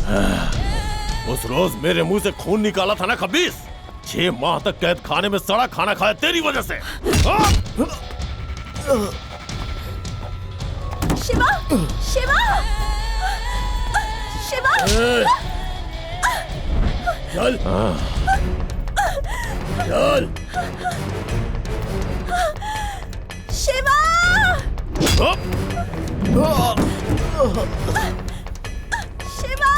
उस रोज मेरे मुंह से खून निकाला था ना खबीस। 6 माह तक कैद खाने में सड़ा खाना खाया तेरी वजह से। शिवा, शिवा, शिवा। चल, चल। शिवा, शिवा, शिवा,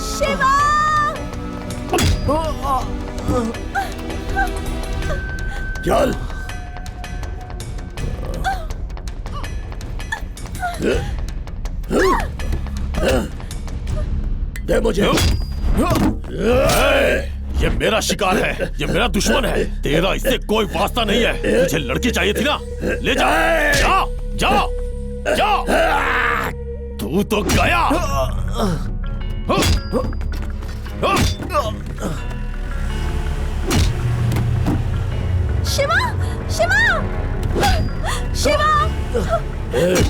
शिवा। चल। दे मुझे। ये मेरा शिकार है, ये मेरा दुश्मन है। तेरा इससे कोई वास्ता नहीं है। मुझे लड़की चाहिए थी ना, ले जा, जा, जा, जा। तू तो गया। शिवा, शिवा, शिवा।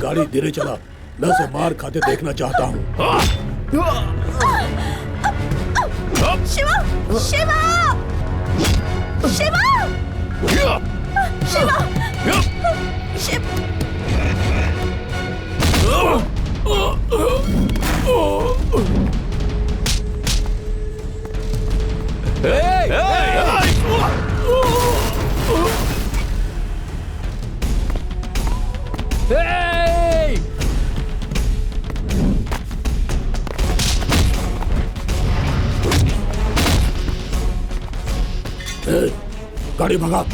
गाड़ी धीरे चला, मैं उसे मार खाते देखना चाहता हूँ। शिवा, शिवा, शिवा, शिवा, गाड़ी भगा।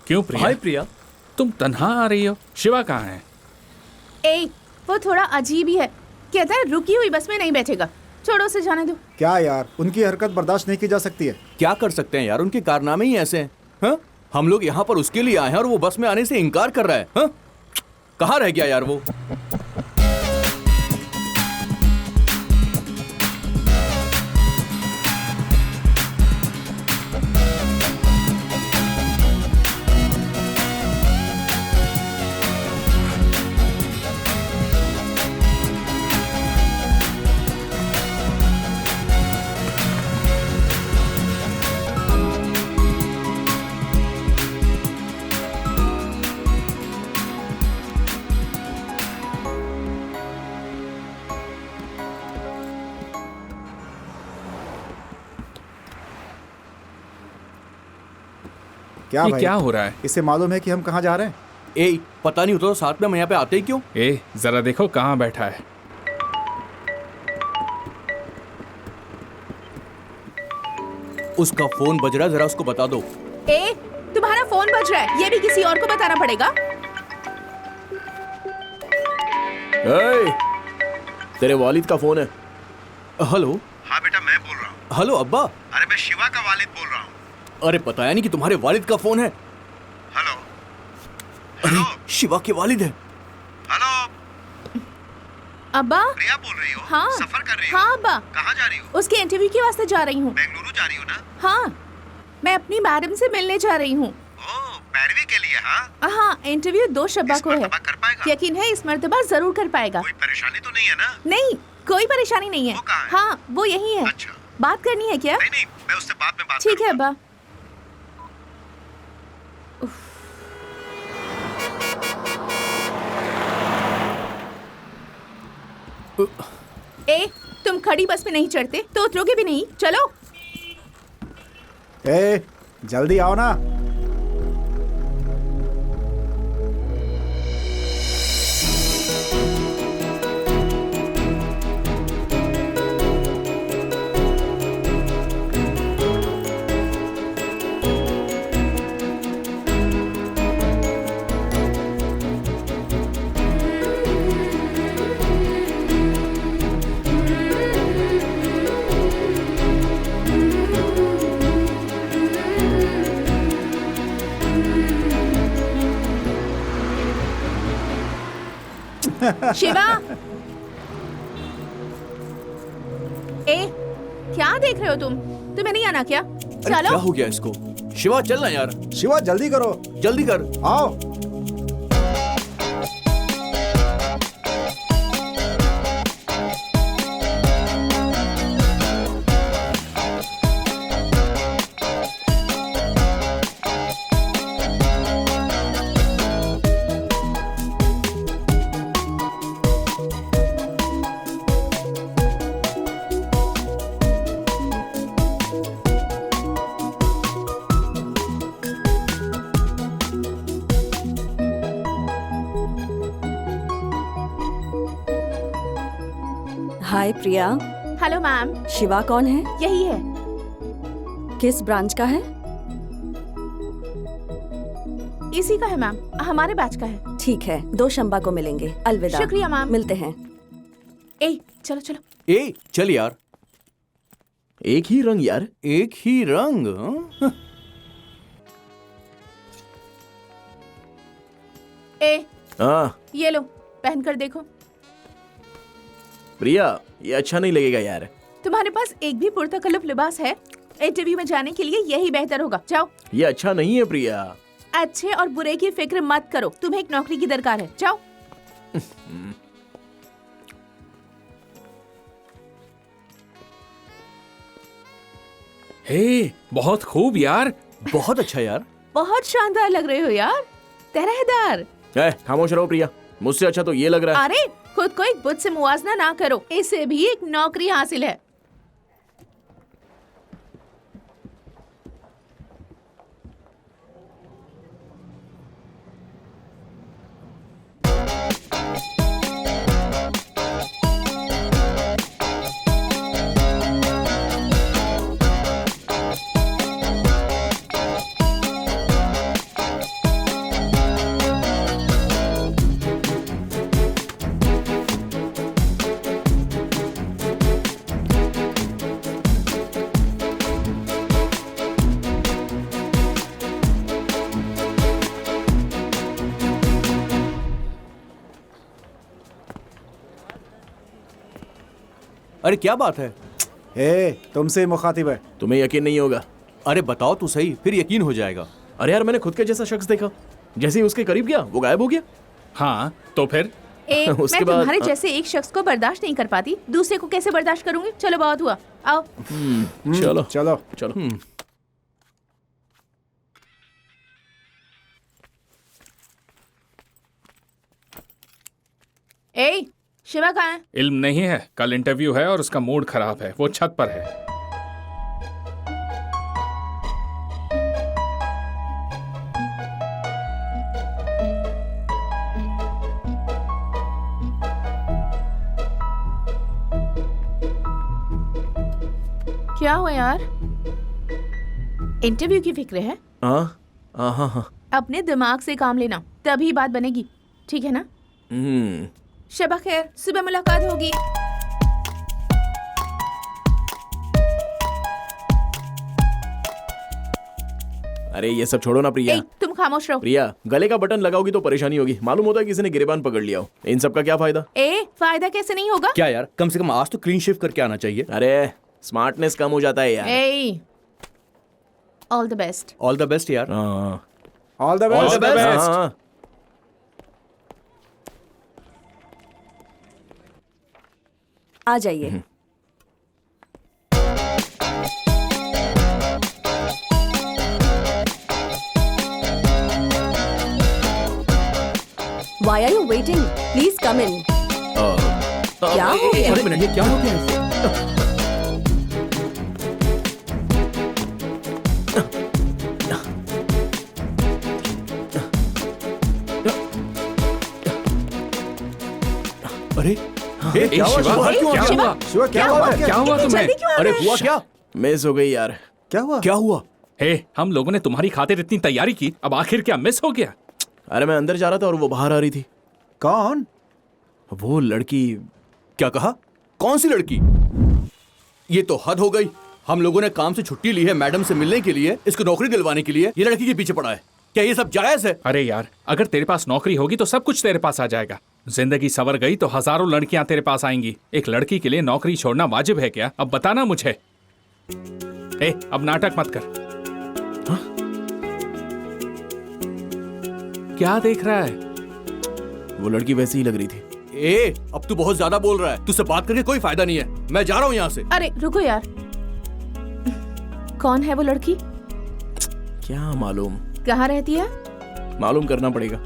क्यों प्रिया? हाय प्रिया। तुम तन्हा आ रही हो? शिवा कहाँ है? ए, वो थोड़ा अजीब ही है। कहता है रुकी हुई बस में नहीं बैठेगा। छोड़ो उसे जाने दो। क्या यार, उनकी हरकत बर्दाश्त नहीं की जा सकती है। क्या कर सकते हैं यार, उनके कारनामे ही ऐसे हैं। हाँ? हम लोग यहाँ पर उसके लिए आए हैं और वो बस में आने से इनकार कर रहा है। हाँ? कहाँ रह गया यार वो? क्या ये भाई, क्या हो रहा है? इसे मालूम है कि हम कहाँ जा रहे हैं? ए, पता नहीं होता तो साथ में हम यहाँ पे आते ही क्यों? ए, जरा देखो कहाँ बैठा है। उसका फोन बज रहा है, जरा उसको बता दो। ए, तुम्हारा फोन बज रहा है, ये भी किसी और को बताना पड़ेगा। तेरे वालिद का फोन है। हेलो। हाँ बेटा, मैं बोल रहा हूँ। हेलो अब्बा। अरे मैं शिवा का वालिद बोल रहा हूँ। अरे बताया नहीं कि तुम्हारे वालिद का फोन है। हेलो अरे शिवा के वालिद है। हेलो, अब्बा। प्रिया बोल रही हो? हाँ। सफर कर रही हो? हाँ अब्बा। कहाँ जा रही हो? उसके इंटरव्यू के वास्ते जा रही हूँ। बेंगलुरु जा रही हो ना? हाँ, मैं अपनी मैडम से मिलने जा रही हूँ। ओह, पैरवी के लिए? हाँ। हाँ, इंटरव्यू 2 शब्बा को है। मर्तबा कर पाएगा? यकीन है इस मर्तबा जरूर कर पाएगा। कोई परेशानी तो नहीं है ना? नहीं, कोई परेशानी नहीं है। वो कहाँ है? हाँ, वो यही है। अच्छा। बात करनी है क्या? नहीं नहीं, मैं उससे बाद में बात ठीक है करूंगा। अब्बा। ए, तुम खड़ी बस में नहीं चढ़ते तो उतरोगे भी नहीं। चलो। ए, जल्दी आओ ना। शिवा। ए, क्या देख रहे हो तुम? तुम्हें नहीं आना क्या? अरे क्या चलो। हो गया इसको? शिवा चलना यार, शिवा जल्दी करो, जल्दी कर। आओ। Hi Priya. Hello ma'am. Shiva कौन है? यही है। किस ब्रांच का है? इसी का है मैम, हमारे बैच का है। ठीक है, 2 शंबा को मिलेंगे। अलविदा। शुक्रिया मैम। मिलते हैं। ए, चलो चलो। ए, चल यार। एक ही रंग यार। एक ही रंग? हाँ? ए, हाँ ये लो, पहन कर देखो। प्रिया, ये अच्छा नहीं लगेगा यार। तुम्हारे पास एक भी पुरतकल्लुफ लिबास है? इंटरव्यू में जाने के लिए यही बेहतर होगा। जाओ। ये अच्छा नहीं है प्रिया। अच्छे और बुरे की फिक्र मत करो, तुम्हें एक नौकरी की दरकार है। जाओ। हे, बहुत खूब यार। बहुत अच्छा यार। बहुत शानदार लग रहे हो यार, तरहदार। खामोश रहो प्रिया, मुझसे अच्छा तो ये लग रहा है। अरे, खुद को एक बुत से मुवाजना ना करो, इसे भी एक नौकरी हासिल है। अरे क्या बात है? तुमसे ही मुखातिब है। तुम्हें यकीन नहीं होगा? अरे बताओ तो सही, फिर यकीन हो जाएगा। अरे यार, मैंने खुद के जैसा शख्स देखा। जैसे ही उसके करीब गया वो गायब हो गया। हाँ तो फिर उसके मैं बाद- तुम्हारे जैसे एक शख्स को बर्दाश्त नहीं कर पाती, दूसरे को कैसे बर्दाश्त करूंगी? चलो बहुत हुआ, आओ। चलो चलो चलो। शिवा कहाँ है? इल्म नहीं है, कल इंटरव्यू है और उसका मूड खराब है, वो छत पर है। क्या हुआ यार? इंटरव्यू की फिक्र है? हाँ हाँ हाँ। अपने दिमाग से काम लेना, तभी बात बनेगी, ठीक है ना? शबा खैर, सुबह मुलाकात होगी। अरे ये सब छोड़ो ना प्रिया। तुम खामोश रहो। प्रिया, गले का बटन लगाओगी तो परेशानी होगी। मालूम होता है किसी ने गिरेबान पकड़ लिया हो। इन सब का क्या फायदा? फायदा कैसे नहीं होगा? क्या यार, कम से कम आज तो क्लीन शेव करके आना चाहिए। अरे स्मार्टनेस कम हो जाता है यार। All the best. All the best यार। हाँ all the All the best. best. हाँ। आ जाइए। Why are you waiting? Please come in. क्या हो गया? अरे मिनट, ये क्या हो गया इसे? अरे ए, क्या हुआ? शिवा, शिवा, क्यों क्या हुआ? हुआ? शिवा क्या हुआ? क्या हुआ तुम्हें? जल्दी क्यों आ अरे रहे हैं? हुआ क्या? मिस हो गई यार। क्या हुआ? क्या हुआ? हे, हम लोगों ने तुम्हारी खातिर इतनी तैयारी की, अब आखिर क्या मिस हो गया? अरे मैं अंदर जा रहा था और वो बाहर आ रही थी। कौन? वो लड़की। क्या कहा? कौन सी लड़की? ये तो हद हो गई। हम लोगों ने काम से छुट्टी ली है मैडम से मिलने के लिए, इसको नौकरी दिलवाने के लिए। ये लड़की के पीछे पड़ा है। क्या ये सब जायज है? अरे यार, अगर तेरे पास नौकरी होगी तो सब कुछ तेरे पास आ जाएगा। जिंदगी संवर गई तो हजारों लड़कियां तेरे पास आएंगी। एक लड़की के लिए नौकरी छोड़ना वाजिब है क्या? अब बताना मुझे। अब नाटक मत कर। हाँ? क्या देख रहा है? वो लड़की वैसी ही लग रही थी। अब तू बहुत ज्यादा बोल रहा है। तुझसे बात करके कोई फायदा नहीं है। मैं जा रहा हूँ यहाँ से। अरे रुको यार, कौन है वो लड़की? क्या मालूम? कहाँ रहती है? मालूम करना पड़ेगा।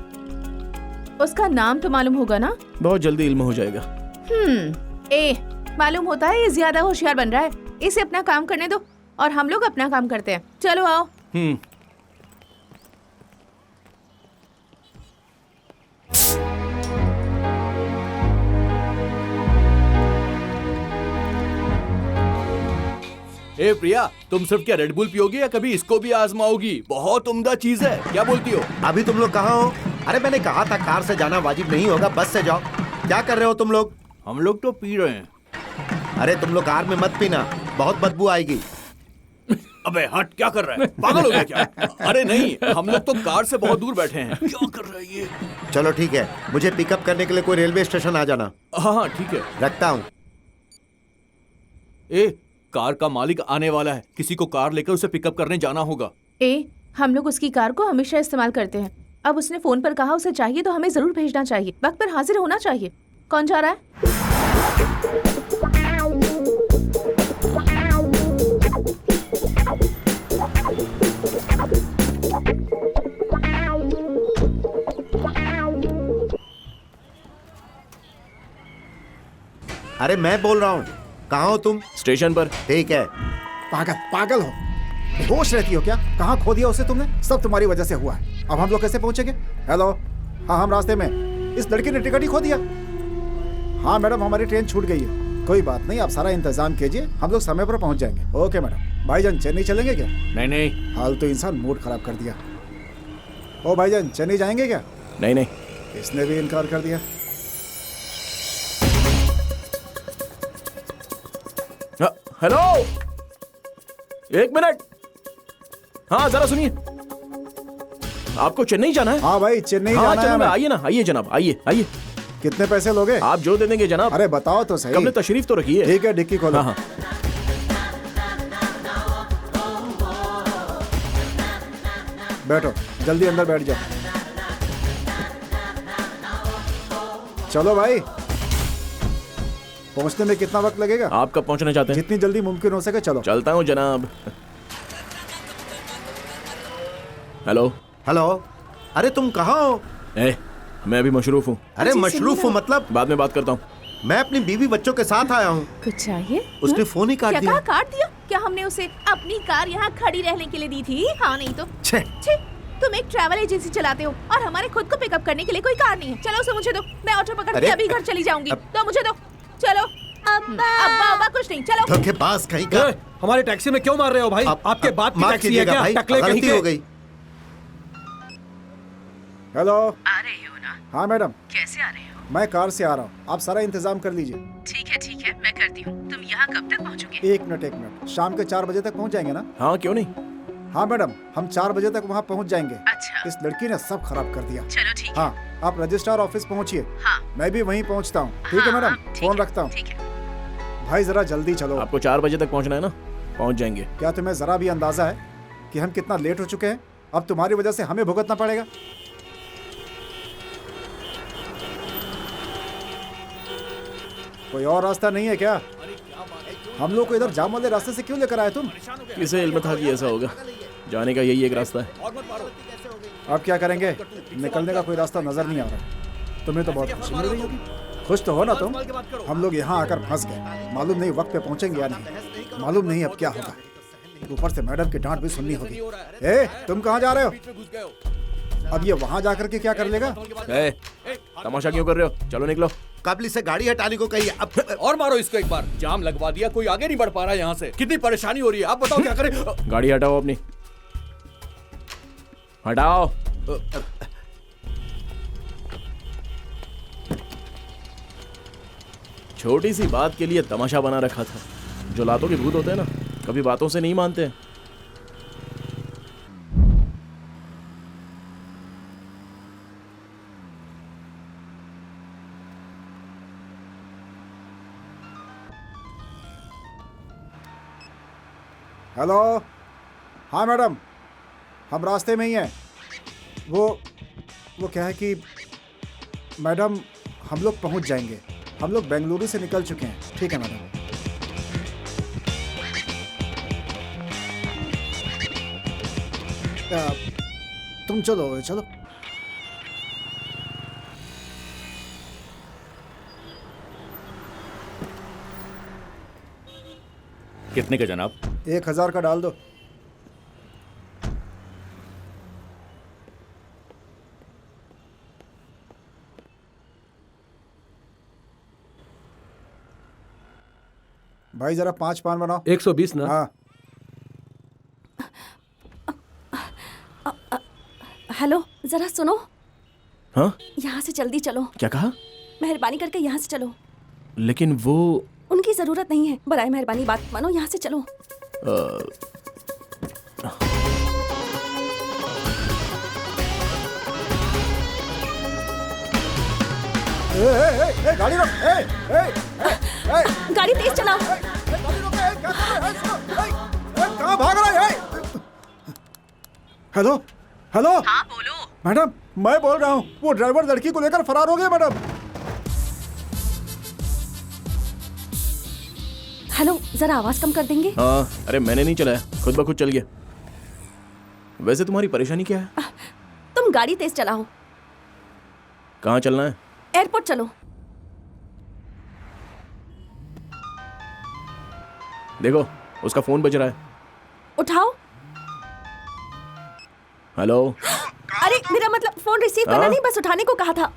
उसका नाम तो मालूम होगा ना? बहुत जल्दी इल्म हो जाएगा। मालूम होता है ये ज्यादा होशियार बन रहा है। इसे अपना काम करने दो और हम लोग अपना काम करते हैं। चलो आओ। प्रिया, तुम सिर्फ क्या रेड बुल पियोगी या कभी इसको भी आजमाओगी? बहुत उम्दा चीज है। क्या बोलती हो? अभी तुम लोग कहाँ हो? अरे मैंने कहा था कार से जाना वाजिब नहीं होगा, बस से जाओ। क्या कर रहे हो तुम लोग? हम लोग तो पी रहे हैं। अरे तुम लोग कार में मत पीना, बहुत बदबू आएगी। अबे हट, क्या कर रहा है? पागल हो गया क्या? अरे नहीं, हम लोग तो कार से बहुत दूर बैठे हैं। क्या कर रहा है ये? चलो ठीक है, मुझे पिकअप करने के लिए कोई रेलवे स्टेशन आ जाना। हाँ ठीक है, रखता हूँ। कार का मालिक आने वाला है। किसी को कार लेकर उसे पिकअप करने जाना होगा। हम लोग उसकी कार को हमेशा इस्तेमाल करते हैं। अब उसने फोन पर कहा उसे चाहिए तो हमें जरूर भेजना चाहिए। वक्त पर हाजिर होना चाहिए। कौन जा रहा है? अरे मैं बोल रहा हूँ, कहाँ हो तुम? स्टेशन पर। ठीक है। पागल पागल हो, होश रहती हो क्या? कहाँ खो दिया उसे तुमने? सब तुम्हारी वजह से हुआ है। अब हम लोग कैसे पहुंचेंगे? हेलो, हाँ हम रास्ते में। इस लड़की ने टिकट ही खो दिया। हाँ मैडम, हमारी ट्रेन छूट गई है। कोई बात नहीं, आप सारा इंतजाम कीजिए, हम लोग समय पर पहुंच जाएंगे। Okay madam. भाईजान चेन्नई चलेंगे क्या? नहीं नहीं। हाल तो इंसान मूड खराब कर दिया। ओ भाईजान, चेन्नई जाएंगे क्या? नहीं नहीं। इसने भी इनकार कर दिया। हेलो, एक मिनट। हाँ जरा सुनिए, आपको चेन्नई जाना है? हाँ भाई, चेन्नई हाँ जाना है चलो, हमें। आइए ना, आइए जनाब, आइए आइए। कितने पैसे लोगे? आप जो दे देंगे जनाब। अरे बताओ तो सही। हमने तशरीफ तो रखी है। ठीक है, डिक्की खोलो। हाँ हाँ। बैठो, जल्दी अंदर बैठ जाओ। चलो भाई, पहुंचने में कितना वक्त लगेगा? आप कब पहुंचना चाहते हैं? जितनी जल्दी मुमकिन हो सके चलो। चलता हूँ जनाब। हेलो। हेलो, अरे तुम कहाँ हो? मैं अभी मशरूफ हूँ। अरे मशरूफ हो मतलब? बाद में बात करता हूँ। मैं अपनी बीवी बच्चों के साथ आया हूँ। कुछ चाहिए? उसने फोन ही काट क्या दिया। कहा काट दिया? क्या हमने उसे अपनी कार यहाँ खड़ी रहने के लिए दी थी? हाँ नहीं तो छे। छे, तुम एक ट्रैवल एजेंसी चलाते हो और हमारे खुद को पिकअप करने के लिए कोई कार नहीं है। चलो उसे मुझे दो, मैं ऑटो पकड़ के अरे, अभी घर चली जाऊंगी। तो मुझे दो। चलो। अब्बा अब्बा कुछ नहीं, चलो। धोखेबाज कहीं का। हमारे टैक्सी में क्यों मार रहे हो भाई? आपके बाप की माफ टैक्सी है कीजिएगा क्या? भाई, टकले कहीं गलती के। हो गई। हेलो। आ रहे हो ना? हाँ मैडम, कैसे आ रहे हो? मैं कार से आ रहा हूँ, आप सारा इंतजाम कर लीजिए। ठीक है, मैं करती हूँ। तुम यहाँ कब तक पहुँचोगे? एक मिनट, शाम के 4 बजे तक पहुँच जाएंगे ना? हाँ क्यों नहीं। हाँ मैडम, हम 4 बजे तक वहाँ पहुँच जाएंगे। अच्छा। इस लड़की ने सब खराब कर दिया। चलो ठीक है। हाँ, आप रजिस्ट्रार ऑफिस पहुँचिए। हाँ। मैं भी वहीं पहुँचता हूँ। ठीक है मैडम, फोन रखता हूँ। ठीक है। भाई जरा जल्दी चलो। आपको 4 बजे तक पहुंचना है ना? पहुंच जाएंगे। क्या तुम्हें जरा भी अंदाजा है कि हम कितना लेट हो चुके हैं? अब तुम्हारी वजह से हमें भुगतना पड़ेगा। कोई और रास्ता नहीं है क्या? हम लोग को इधर जाम वाले रास्ते से क्यों लेकर आए तुम? किसे इल्म था कि ऐसा होगा? जाने का यही एक रास्ता है। अब क्या करेंगे? निकलने का कोई रास्ता नजर नहीं आ रहा। तुम्हें तो बहुत खुशी मिल रही होगी। खुश तो हो ना तुम? हम लोग यहाँ आकर फंस गए। मालूम नहीं वक्त पे पहुँचेंगे या नहीं। मालूम नहीं अब क्या होगा। ऊपर से मैडम की डांट भी सुननी होगी। तुम कहाँ जा रहे हो? अब ये वहाँ जाकर के क्या कर लेगा? तमाशा क्यों कर रहे हो? चलो निकलो। काबली से गाड़ी हटाने को कही। अब और मारो इसको एक बार। जाम लगवा दिया, कोई आगे नहीं बढ़ पा रहा है यहाँ से। कितनी परेशानी हो रही है, आप बताओ क्या करें? गाड़ी हटाओ अपनी, हटाओ। छोटी सी बात के लिए तमाशा बना रखा था। जो लातों के भूत होते हैं ना, कभी बातों से नहीं मानते। हेलो। हाँ मैडम, हम रास्ते में ही हैं। वो क्या है कि मैडम, हम लोग पहुंच जाएंगे। हम लोग बेंगलुरु से निकल चुके हैं। ठीक है मैडम। तुम चलो चलो। कितने का जनाब? 1000 का डाल दो। भाई जरा 5 पान बनाओ। 120 ना? हाँ। हेलो, जरा सुनो। हाँ? यहाँ से जल्दी चलो। क्या कहा? मेहरबानी करके यहाँ से चलो। लेकिन वो उनकी जरूरत नहीं है। बराए मेहरबानी बात मानो, यहाँ से चलो। गाड़ी रोक। गाड़ी तेज चलाओ। कहाँ भाग रहा है? Hello hello. हाँ बोलो। मैडम, मैं बोल रहा हूँ, वो ड्राइवर लड़की को लेकर फरार हो गया मैडम। हेलो, जरा आवाज कम कर देंगे? हाँ, अरे मैंने नहीं चलाया, खुद ब खुद चल गया। वैसे तुम्हारी परेशानी क्या है? तुम गाड़ी तेज चलाओ। कहाँ चलना है? एयरपोर्ट चलो। देखो, उसका फोन बज रहा है। उठाओ। हेलो। अरे मेरा मतलब फोन रिसीव करना हाँ? नहीं, बस उठाने को कहा था।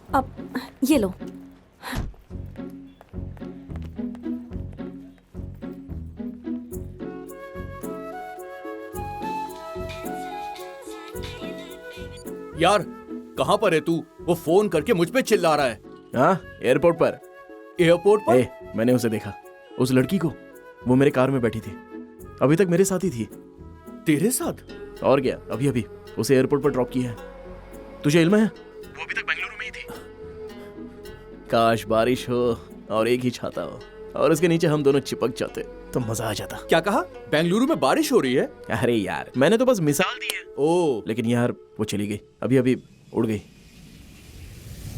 अब ये लो। यार कहाँ पर है तू? वो फोन करके मुझ पे चिल्ला रहा है। हाँ, एयरपोर्ट पर। एयरपोर्ट पर? मैंने उसे देखा, उस लड़की को। वो मेरे कार में बैठी थी, अभी तक मेरे साथ ही थी। तेरे साथ? और क्या, अभी अभी उसे एयरपोर्ट पर ड्रॉप किया है। तुझे इल्म है? वो अभी तक बेंगलुरु में ही थी। काश बारिश हो और एक ही छाता हो और उसके नीचे हम दोनों चिपक जाते तो मजा आ जाता। क्या कहा? बेंगलुरु में बारिश हो रही है? अरे यार, मैंने तो बस मिसाल दी है। ओ, लेकिन यार वो चली गई, अभी अभी उड़ गई,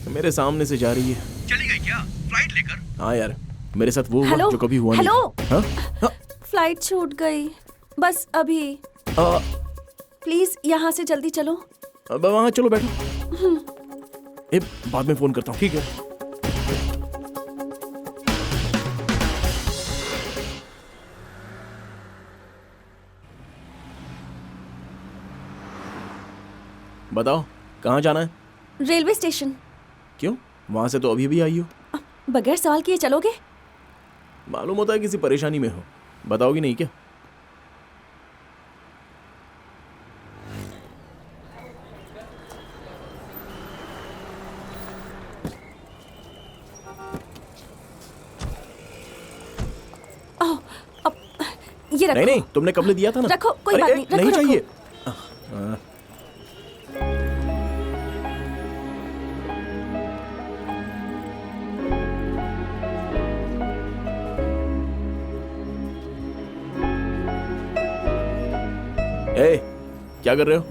मेरे सामने से जा रही है। चली गई क्या? फ्लाइट लेकर? हाँ यार, मेरे साथ वो हुआ हेलो? जो कभी हुआ नहीं। हेलो? हाँ? हाँ? फ्लाइट छूट गई, बस अभी। प्लीज यहाँ से जल्दी चलो। अब वहाँ चलो, बैठो। बाद में फोन करता हूँ। ठीक है। बताओ कहाँ जाना है? Railway station. क्यों? वहां से तो अभी भी आई हो। बगैर सवाल किए चलोगे? मालूम होता है किसी परेशानी में हो, बताओगी नहीं क्या? अब ये रखो। नहीं, तुमने कब ले दिया था ना। रखो, कोई बात नहीं, रखो, नहीं रखो। चाहिए। क्या कर रहे हो?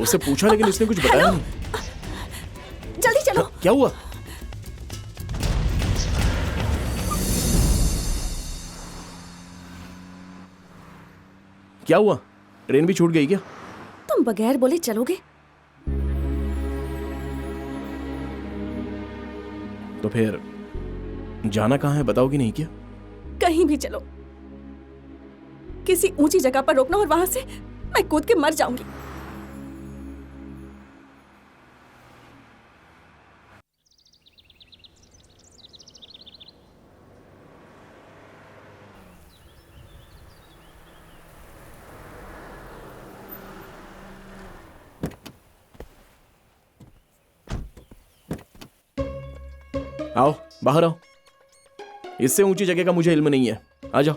उससे पूछा लेकिन उसने कुछ बताया नहीं। जल्दी चलो। क्या हुआ? क्या हुआ? ट्रेन भी छूट गई क्या? तुम बगैर बोले चलोगे? तो फिर जाना कहाँ है, बताओगी नहीं क्या? कहीं भी चलो, किसी ऊंची जगह पर रोकना और वहां से मैं कूद के मर जाऊंगी। आओ, बाहर आओ। इससे ऊंची जगह का मुझे इल्म नहीं है, आ जाओ।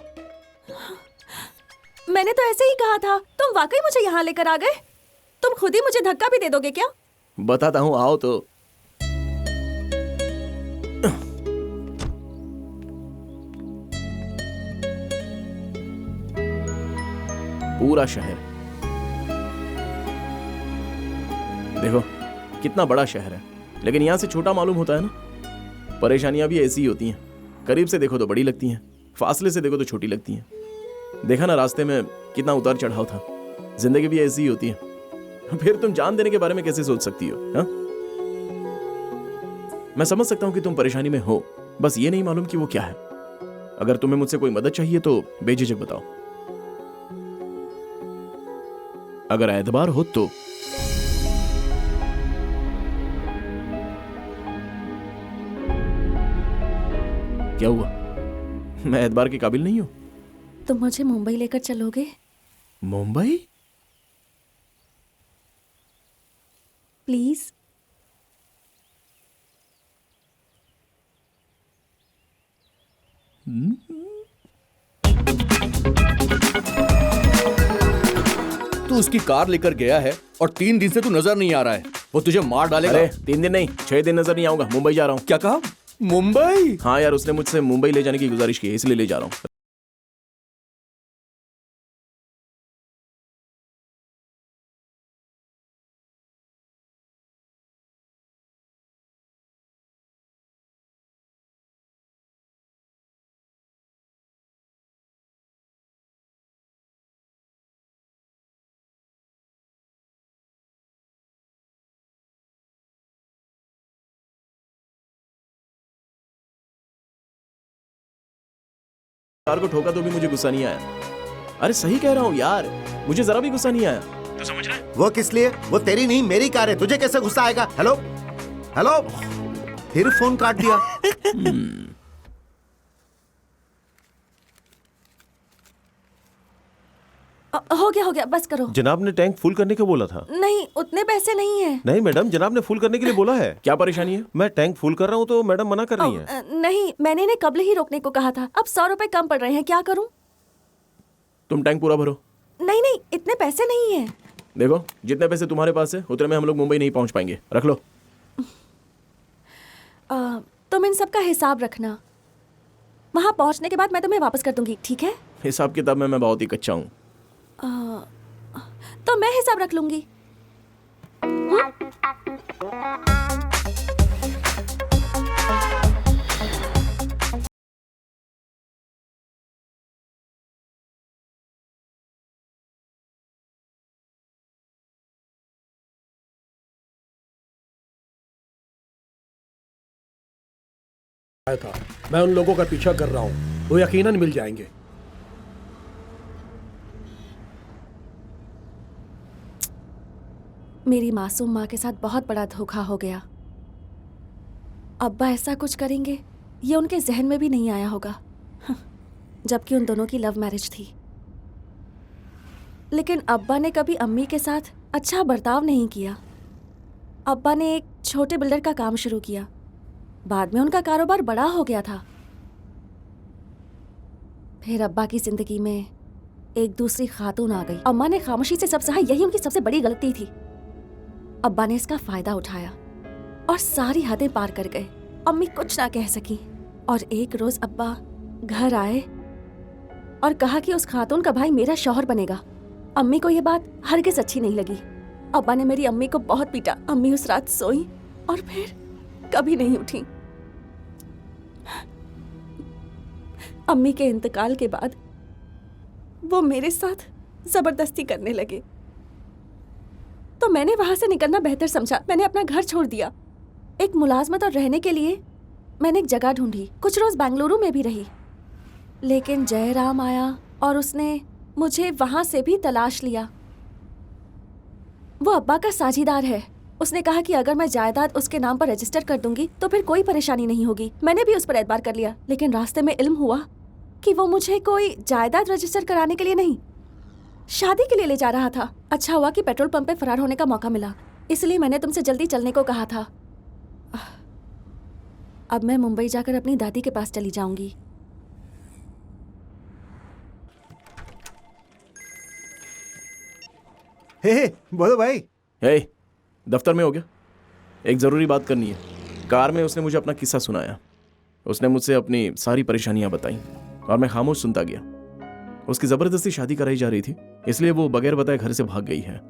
मैंने तो ऐसे ही कहा था, तुम वाकई मुझे यहाँ लेकर आ गए। तुम खुद ही मुझे धक्का भी दे दोगे क्या? बताता हूँ, आओ तो। पूरा शहर देखो, कितना बड़ा शहर है, लेकिन यहां से छोटा मालूम होता है ना। परेशानियां भी ऐसी ही होती हैं, करीब से देखो तो बड़ी लगती हैं, फासले से देखो तो छोटी लगती हैं। देखा ना रास्ते में कितना उतार चढ़ाव था। जिंदगी भी ऐसी ही होती है। फिर तुम जान देने के बारे में कैसे सोच सकती हो? हा? मैं समझ सकता हूं कि तुम परेशानी में हो, बस ये नहीं मालूम कि वो क्या है। अगर तुम्हें मुझसे कोई मदद चाहिए तो बेझिझक बताओ। अगर एतबार हो तो। क्या हुआ? मैं एतबार के काबिल नहीं हूं? तुम मुझे मुंबई लेकर चलोगे? मुंबई? प्लीज। तू उसकी कार लेकर गया है और 3 दिन से तू नजर नहीं आ रहा है। वो तुझे मार डालेगा। अरे 3 दिन नहीं, 6 दिन नजर नहीं आऊंगा। मुंबई जा रहा हूँ। क्या कहा? मुंबई? हाँ यार, उसने मुझसे मुंबई ले जाने की गुजारिश की है, इसलिए ले जा रहा हूँ। कार को ठोका तो भी मुझे गुस्सा नहीं आया। अरे सही कह रहा हूँ यार, मुझे जरा भी गुस्सा नहीं आया। तू समझ रहा है? वो किस लिए? वो तेरी नहीं मेरी कार है, तुझे कैसे गुस्सा आएगा? हेलो हेलो, फिर फोन काट दिया। हो गया बस करो। जनाब ने टैंक फुल करने को बोला था। नहीं, उतने पैसे नहीं है। नहीं मैडम, जनाब ने फुल करने के लिए बोला है। क्या परेशानी है? मैं टैंक फुल कर रहा हूँ तो मैडम मना कर रही है। नहीं, मैंने इन्हें कब्ल ही रोकने को कहा था। अब 100 रुपए कम पड़ रहे हैं, क्या करूं? तुम टैंक पूरा भरो। नहीं, इतने पैसे नहीं है। देखो, जितने पैसे तुम्हारे पास है उतने में हम लोग मुंबई नहीं पहुंच पाएंगे। रख लो। तुम इन सब का हिसाब रखना। वहां पहुंचने के बाद मैं तुम्हें वापस कर दूंगी, ठीक है? हिसाब किताब में मैं बहुत ही कच्चा हूँ। तो मैं हिसाब रख लूंगी। आया था, मैं उन लोगों का पीछा कर रहा हूँ, वो यकीनन मिल जाएंगे। मेरी मासूम माँ के साथ बहुत बड़ा धोखा हो गया। अब्बा ऐसा कुछ करेंगे ये उनके जहन में भी नहीं आया होगा, जबकि उन दोनों की लव मैरिज थी। लेकिन अब्बा ने कभी अम्मी के साथ अच्छा बर्ताव नहीं किया। अब्बा ने एक छोटे बिल्डर का काम शुरू किया, बाद में उनका कारोबार बड़ा हो गया था। फिर अब्बा की जिंदगी में एक दूसरी खातून आ गई। अम्मा ने खामोशी से सब सहा, यही उनकी सबसे बड़ी गलती थी। अब्बा ने इसका फायदा उठाया और सारी हदें पार कर गए। अम्मी कुछ ना कह सकी और एक रोज अब्बा घर आए और कहा कि उस खातून का भाई मेरा शौहर बनेगा। अम्मी को यह बात हरगिज अच्छी नहीं लगी। अब्बा ने मेरी अम्मी को बहुत पीटा। अम्मी उस रात सोई और फिर कभी नहीं उठी। अम्मी के इंतकाल के बाद वो मेरे साथ जबरदस्ती करने लगे, तो मैंने वहां से निकलना बेहतर समझा। मैंने अपना घर छोड़ दिया। एक मुलाजमत और रहने के लिए मैंने एक जगह ढूंढी। कुछ रोज बेंगलुरु में भी रही, लेकिन जयराम आया और उसने मुझे वहां से भी तलाश लिया। वो अब्बा का साझीदार है। उसने कहा कि अगर मैं जायदाद उसके नाम पर रजिस्टर कर दूंगी तो फिर कोई परेशानी नहीं होगी। मैंने भी उस पर एतबार कर लिया, लेकिन रास्ते में इल्म हुआ कि वो मुझे कोई जायदाद रजिस्टर कराने के लिए नहीं, शादी के लिए ले जा रहा था। अच्छा हुआ कि पेट्रोल पंप पे फरार होने का मौका मिला, इसलिए मैंने तुमसे जल्दी चलने को कहा था। अब मैं मुंबई जाकर अपनी दादी के पास चली जाऊंगी। हे बोलो भाई। हे, दफ्तर में हो गया? एक जरूरी बात करनी है। कार में उसने मुझे अपना किस्सा सुनाया। उसने मुझसे अपनी सारी परेशानियां बताई और मैं खामोश सुनता गया। उसकी जबरदस्ती शादी कराई जा रही थी, इसलिए वो बगैर बताए घर से भाग गई है।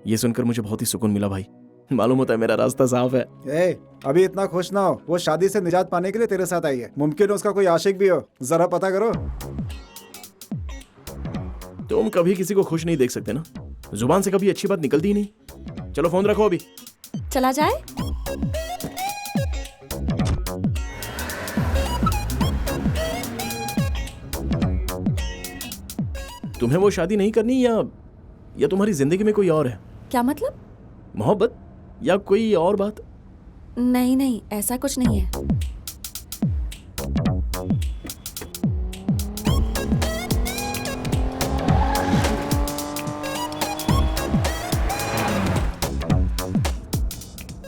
ये सुनकर मुझे बहुत ही सुकून मिला भाई। मालूम होता है मेरा रास्ता साफ है। अभी इतना खुश ना हो। वो शादी से निजात पाने के लिए तेरे साथ आई है। मुमकिन है उसका कोई आशिक भी हो, जरा पता करो। तुम कभी किसी को खुश नहीं देख सकते ना। जुबान से कभी अच्छी बात निकलती ही नहीं। चलो फोन रखो, अभी चला जाए। तुम्हें वो शादी नहीं करनी या तुम्हारी जिंदगी में कोई और है? क्या मतलब? मोहब्बत या कोई और बात? नहीं, ऐसा कुछ नहीं है।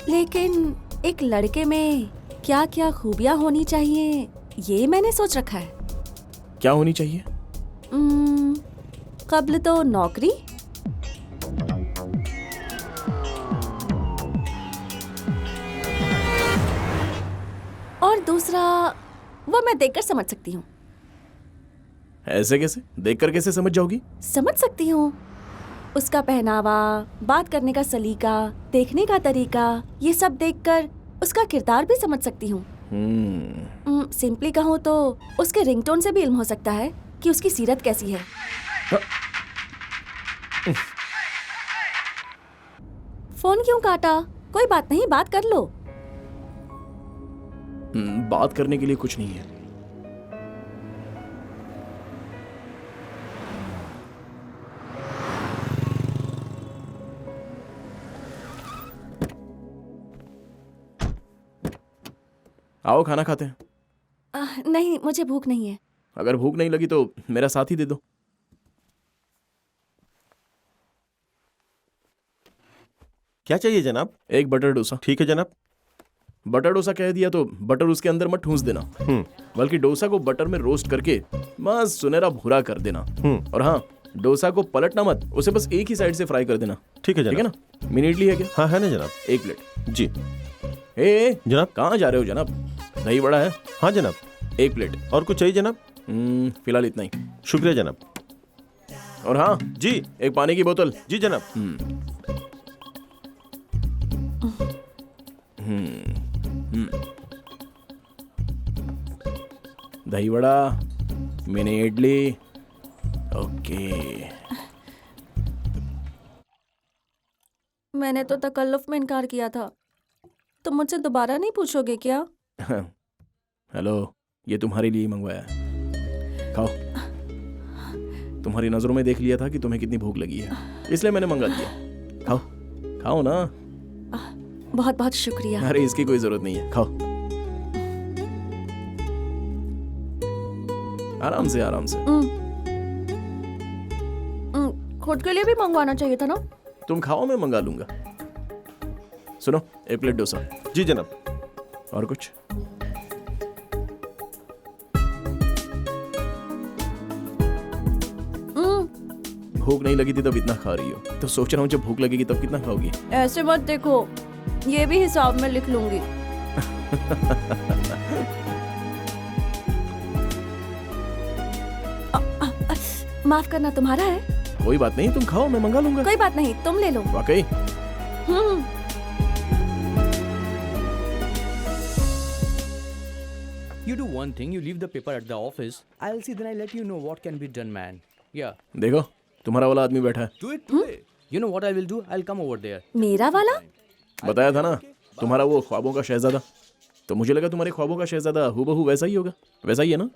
लेकिन एक लड़के में क्या क्या खूबियां होनी चाहिए ये मैंने सोच रखा है। क्या होनी चाहिए? कब्ल तो नौकरी, और दूसरा वो मैं देखकर समझ सकती हूँ। ऐसे कैसे? देखकर कैसे समझ जाओगी? समझ सकती हूँ। उसका पहनावा, बात करने का सलीका, देखने का तरीका, ये सब देखकर उसका किरदार भी समझ सकती हूँ। सिंपली कहूँ तो उसके रिंगटोन से भी इल्म हो सकता है कि उसकी सीरत कैसी है। फोन क्यों काटा? कोई बात नहीं, बात कर लो। बात करने के लिए कुछ नहीं है। आओ खाना खाते हैं। नहीं, मुझे भूख नहीं है। अगर भूख नहीं लगी तो मेरा साथ ही दे दो। क्या चाहिए जनाब? एक बटर डोसा। ठीक है जनाब। बटर डोसा कह दिया तो बटर उसके अंदर मत ठूंस देना, बल्कि डोसा को बटर में रोस्ट करके बस सुनहरा भूरा कर देना। और हाँ, डोसा को पलटना मत, उसे बस एक ही साइड से फ्राई कर देना। ठीक है ठीक है जनाब। ना? मिनी इडली है क्या? हाँ है ना जनाब। एक प्लेट। जी जनाब कहाँ जा रहे हो जनाब? दही बड़ा है? हाँ जनाब। एक प्लेट। और कुछ चाहिए जनाब? फिलहाल इतना ही। शुक्रिया जनाब। और हाँ जी, एक पानी की बोतल। जी जनाब। दही बड़ा, मिनी इडली। ओके। मैंने तो तकल्लुफ में इनकार किया था, तुम मुझसे दोबारा नहीं पूछोगे क्या? हेलो, ये तुम्हारे लिए ही मंगवाया है, खाओ। तुम्हारी नजरों में देख लिया था कि तुम्हें कितनी भूख लगी है, इसलिए मैंने मंगा दिया। खाओ खाओ ना। बहुत बहुत शुक्रिया। अरे इसकी कोई जरूरत नहीं है, खाओ आराम से आराम से। खुद के लिए भी मंगवाना चाहिए था ना। तुम खाओ, मैं मंगा लूंगा। सुनो, एक प्लेट डोसा। जी जनाब। और कुछ? भूख नहीं लगी थी तब इतना खा रही हो, तो सोच रहा हूँ जब भूख लगेगी तब कितना खाओगी। ऐसे मत देखो, ये भी हिसाब में लिख लूंगी। माफ करना, तुम्हारा है? कोई बात नहीं, तुम खाओ, मैं मंगा लूंगा। कोई बात नहीं, तुम ले लो। वाकई? You do one thing, you leave the paper at the office. I'll see, then I'll let you know what can be done, man. Yeah. देखो, तुम्हारा वाला आदमी बैठा है। Do it today. You know what I will do? I'll come over there. मेरा वाला? बताया था ना, तुम्हारा वो ख्वाबों का शहजादा। तो मुझे लगा तुम्हारे ख्वाबों का शहजादा हूबहू वैसा ही होगा। वैसा ही है ना?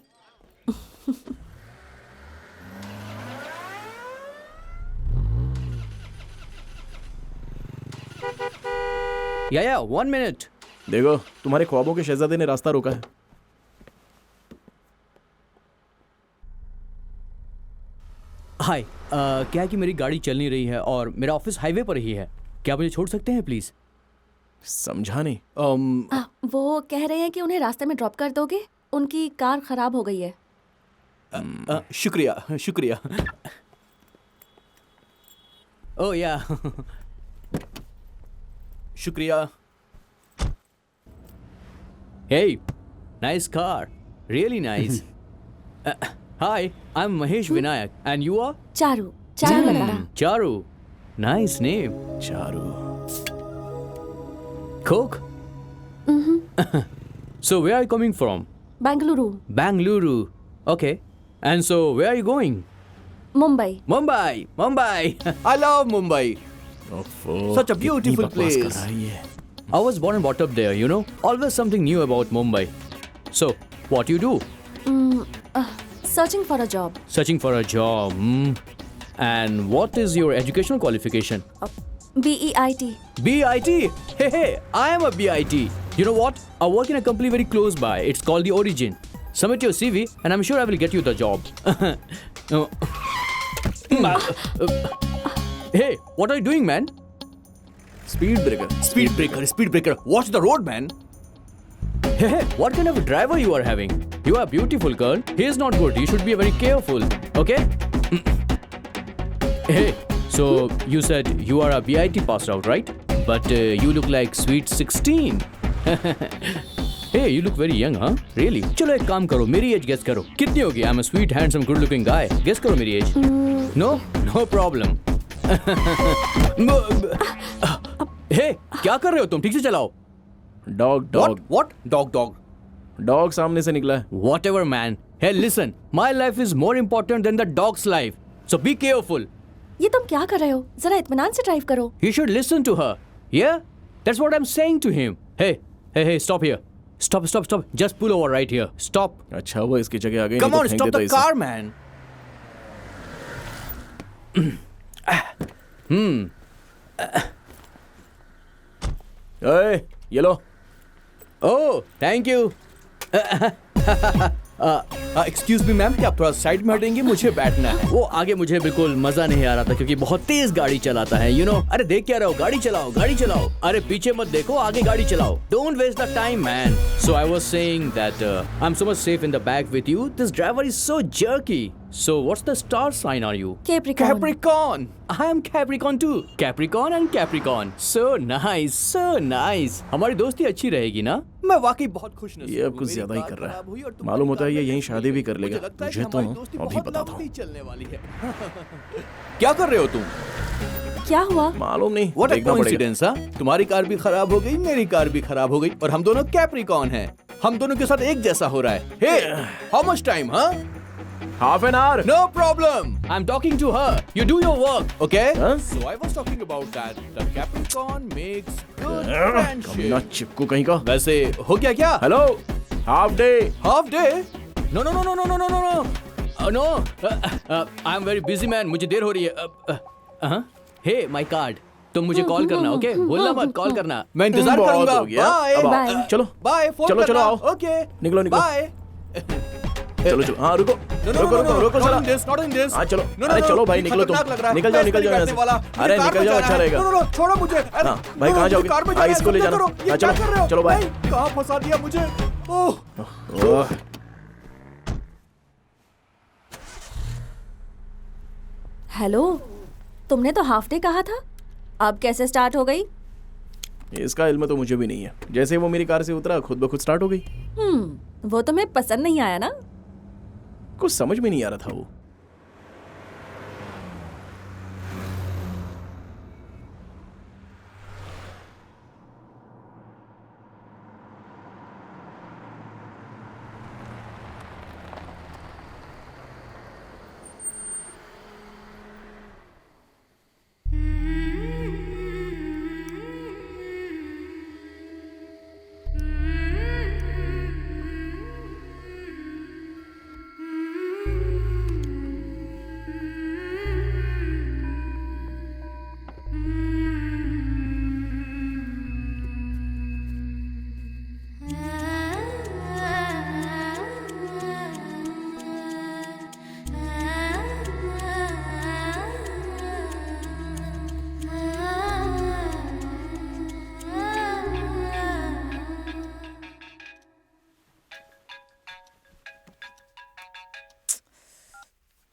Yeah, 1 minute. देखो, तुम्हारे ख्वाबों के शहजादे ने रास्ता रोका है। हाय, क्या है कि मेरी गाड़ी चल नहीं रही है और मेरा ऑफिस हाईवे पर ही है। क्या मुझे छोड़ सकते हैं प्लीज? समझा नहीं। वो कह रहे हैं कि उन्हें रास्ते में ड्रॉप कर दोगे, उनकी कार खराब हो गई है। शुक्रिया शुक्रिया। ओह या। शुक्रिया। Hey, nice car. Really nice. Hi, I'm Mahesh Vinayak, and you are? Charu. Charu लगा। Charu. Nice name. Charu. Coke? So where are you coming from? Bengaluru. Bangalore. Okay. And so where are you going? Mumbai. Mumbai. Mumbai. I love Mumbai. Such a beautiful place. I was born and brought up there, you know. Always something new about Mumbai. So, what you do? Searching for a job. Searching for a job. And what is your educational qualification? BEIT. BIT? Hey, I am a BIT. You know what? I work in a company very close by. It's called The Origin. Submit your CV and I'm sure I will get you the job. Hey, what are you doing, man? Speed breaker. Speed breaker, speed breaker. Watch the road, man. Hey, what kind of a driver you are having? You are a beautiful girl. He is not good. You should be very careful. Okay? Hey, so you said you are a BIT passed out, right? But you look like sweet 16. Hey, you look very young, huh? Really? चलो एक काम करो, मेरी as guess करो। कितनी होगी? I'm a sweet, handsome, good looking guy. Guess करो मेरी एज। No? No problem. हे, क्या कर रहे हो तुम? ठीक से चलाओ। Dog dog. What? Dog, dog. Dog सामने से निकला है। Whatever, man. Hey, listen. My life is more important than the dog's life. So be careful. ये तुम क्या कर रहे हो? जरा इत्मीनान से ड्राइव करो। You should listen to her. Yeah? That's what I'm saying to him. Hey, stop here. Stop. Just pull over right here. Stop. अच्छा, वो इसकी जगह आ गई। Come on, stop the car, man. ये लो, oh thank you. Excuse me ma'am, क्या आप थोड़ा साइड में हटेंगे? मुझे बैठना है। वो आगे मुझे बिल्कुल मजा नहीं आ रहा था क्योंकि बहुत तेज गाड़ी चलाता है, यू नो। अरे देख क्या रहो, गाड़ी चलाओ गाड़ी चलाओ। अरे पीछे मत देखो, आगे गाड़ी चलाओ। Don't waste the time man. So I was saying that I am so much safe in the back with you. This driver is so jerky. So what's the star sign are you? Capricorn. Capricorn. I am Capricorn too. Capricorn and Capricorn. So nice, so nice. हमारी दोस्ती अच्छी रहेगी ना? मैं वाकई बहुत खुश नसीब ये अब कुछ ज्यादा ही कर रहा है। मालूम होता है ये यहीं शादी भी कर लेगा। तुझे तो अभी बताता हूँ। चलने वाली है। क्या कर रहे हो तुम? क्या हुआ? मालूम नहीं, What a देखना पड़ेगा। coincidence, हाँ? तुम्हारी कार भी खराब हो गई, मेरी कार भी खराब हो गई, और हम दोनों कैप्रिकॉर्न हैं। हम दोनों के साथ एक जैसा हो रहा है। Hey, how much time, huh? Half an hour. No problem. I'm talking to her. You do your work. Okay. Huh? So I was talking about that. The Capricorn makes good कमीना friendship. चिपकू कहीं का। वैसे हो गया क्या? Hello, half day. Half day? No no no no no no no no no. No. I'm very busy man. मुझे देर हो रही है। Hey, my card. तुम मुझे कॉल करना, ओके? भूलना मत कॉल करना। मैं इंतजार बहुत करूंगा। हो गया। Bye. अब Bye. चलो Bye. फोन चलो, करना। चलो, आओ। Okay. निकलो, निकलो। Bye. चलो चलो, हाँ रुको No, no, रुको no, रुको no, रुको not चला। in this, not in this. हाँ चलो, No, no, अरे no, चलो भाई ये निकलो खतरनाक लग रहा तुम। है। निकल जाओ मैं निकल जाओ इसको यहाँ नहीं से। करने वाला। अरे मुझे कार निकल में जाओ, जाना अच्छा है। रहेगा। No, no, no, छोड़ो मुझे। अरे, हाँ, भाई, no, कहाँ मुझे जाओगे? कार में हाँ, जाना है, इसको ले तुम जाना। करो। ये हाँ, क्या चलो, कर रहे हो? चलो, बाय। नहीं, कहाँ फंसा दिया मुझे? ओह। हेलो, तुमने तो हाफ डे कहा था, अब कैसे स्टार्ट हो गई? इसका इल्म तो मुझे भी नहीं है। जैसे वो मेरी कार से उतरा, खुद ब खुद स्टार्ट हो गई। वो तुम्हें पसंद नहीं आया ना? कुछ समझ में नहीं आ रहा था वो।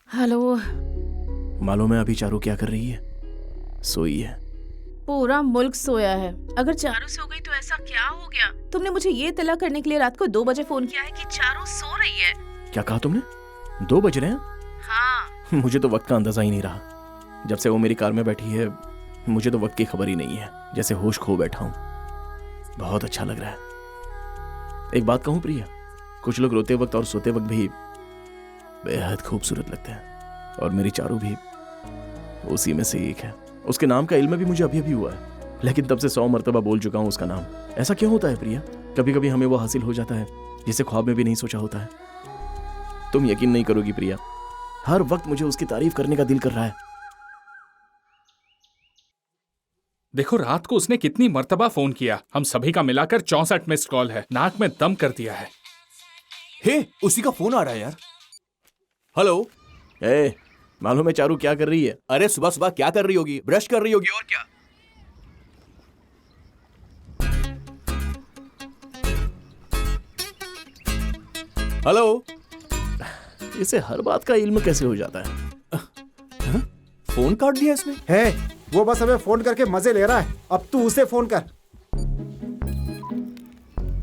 हेलो। मालूम है अभी चारू क्या कर रही है? सोई है। पूरा मुल्क सोया है। अगर चारू सो गई तो ऐसा क्या हो गया? तुमने मुझे ये इत्तला करने के लिए रात को 2 बजे फोन किया है कि चारू सो रही है। क्या कहा तुमने? 2 बज रहे हैं? हाँ। मुझे तो वक्त का अंदाजा ही नहीं रहा। जब से वो मेरी कार में बैठी है, मुझे तो वक्त की खबर ही नहीं है। जैसे होश खो बैठा हूँ। बहुत अच्छा लग रहा है। एक बात कहूँ प्रिया, कुछ लोग रोते वक्त और सोते वक्त भी बेहद खूबसूरत लगते हैं, और मेरी चारू भी उसी में से एक है। उसके नाम का इल्म भी मुझे अभी अभी हुआ है, लेकिन तब से 100 मरतबा बोल चुका हूँ उसका नाम। ऐसा क्यों होता है प्रिया? कभी कभी हमें वो हासिल हो जाता है जिसे ख्वाब में भी नहीं सोचा होता है। तुम यकीन नहीं करोगी प्रिया, हर वक्त मुझे उसकी तारीफ करने का दिल कर रहा है। देखो रात को उसने कितनी मर्तबा फोन किया। हम सभी का मिलाकर 64 मिस्ड कॉल है। नाक में दम कर दिया है। हे, उसी का फोन आ रहा है यार। हेलो। ए, मालूम है चारू क्या कर रही है? अरे सुबह सुबह क्या कर रही होगी? ब्रश कर रही होगी और क्या। हेलो। इसे हर बात का इल्म कैसे हो जाता है? फोन काट दिया इसने। है, वो बस हमें फोन करके मजे ले रहा है। अब तू उसे फोन कर।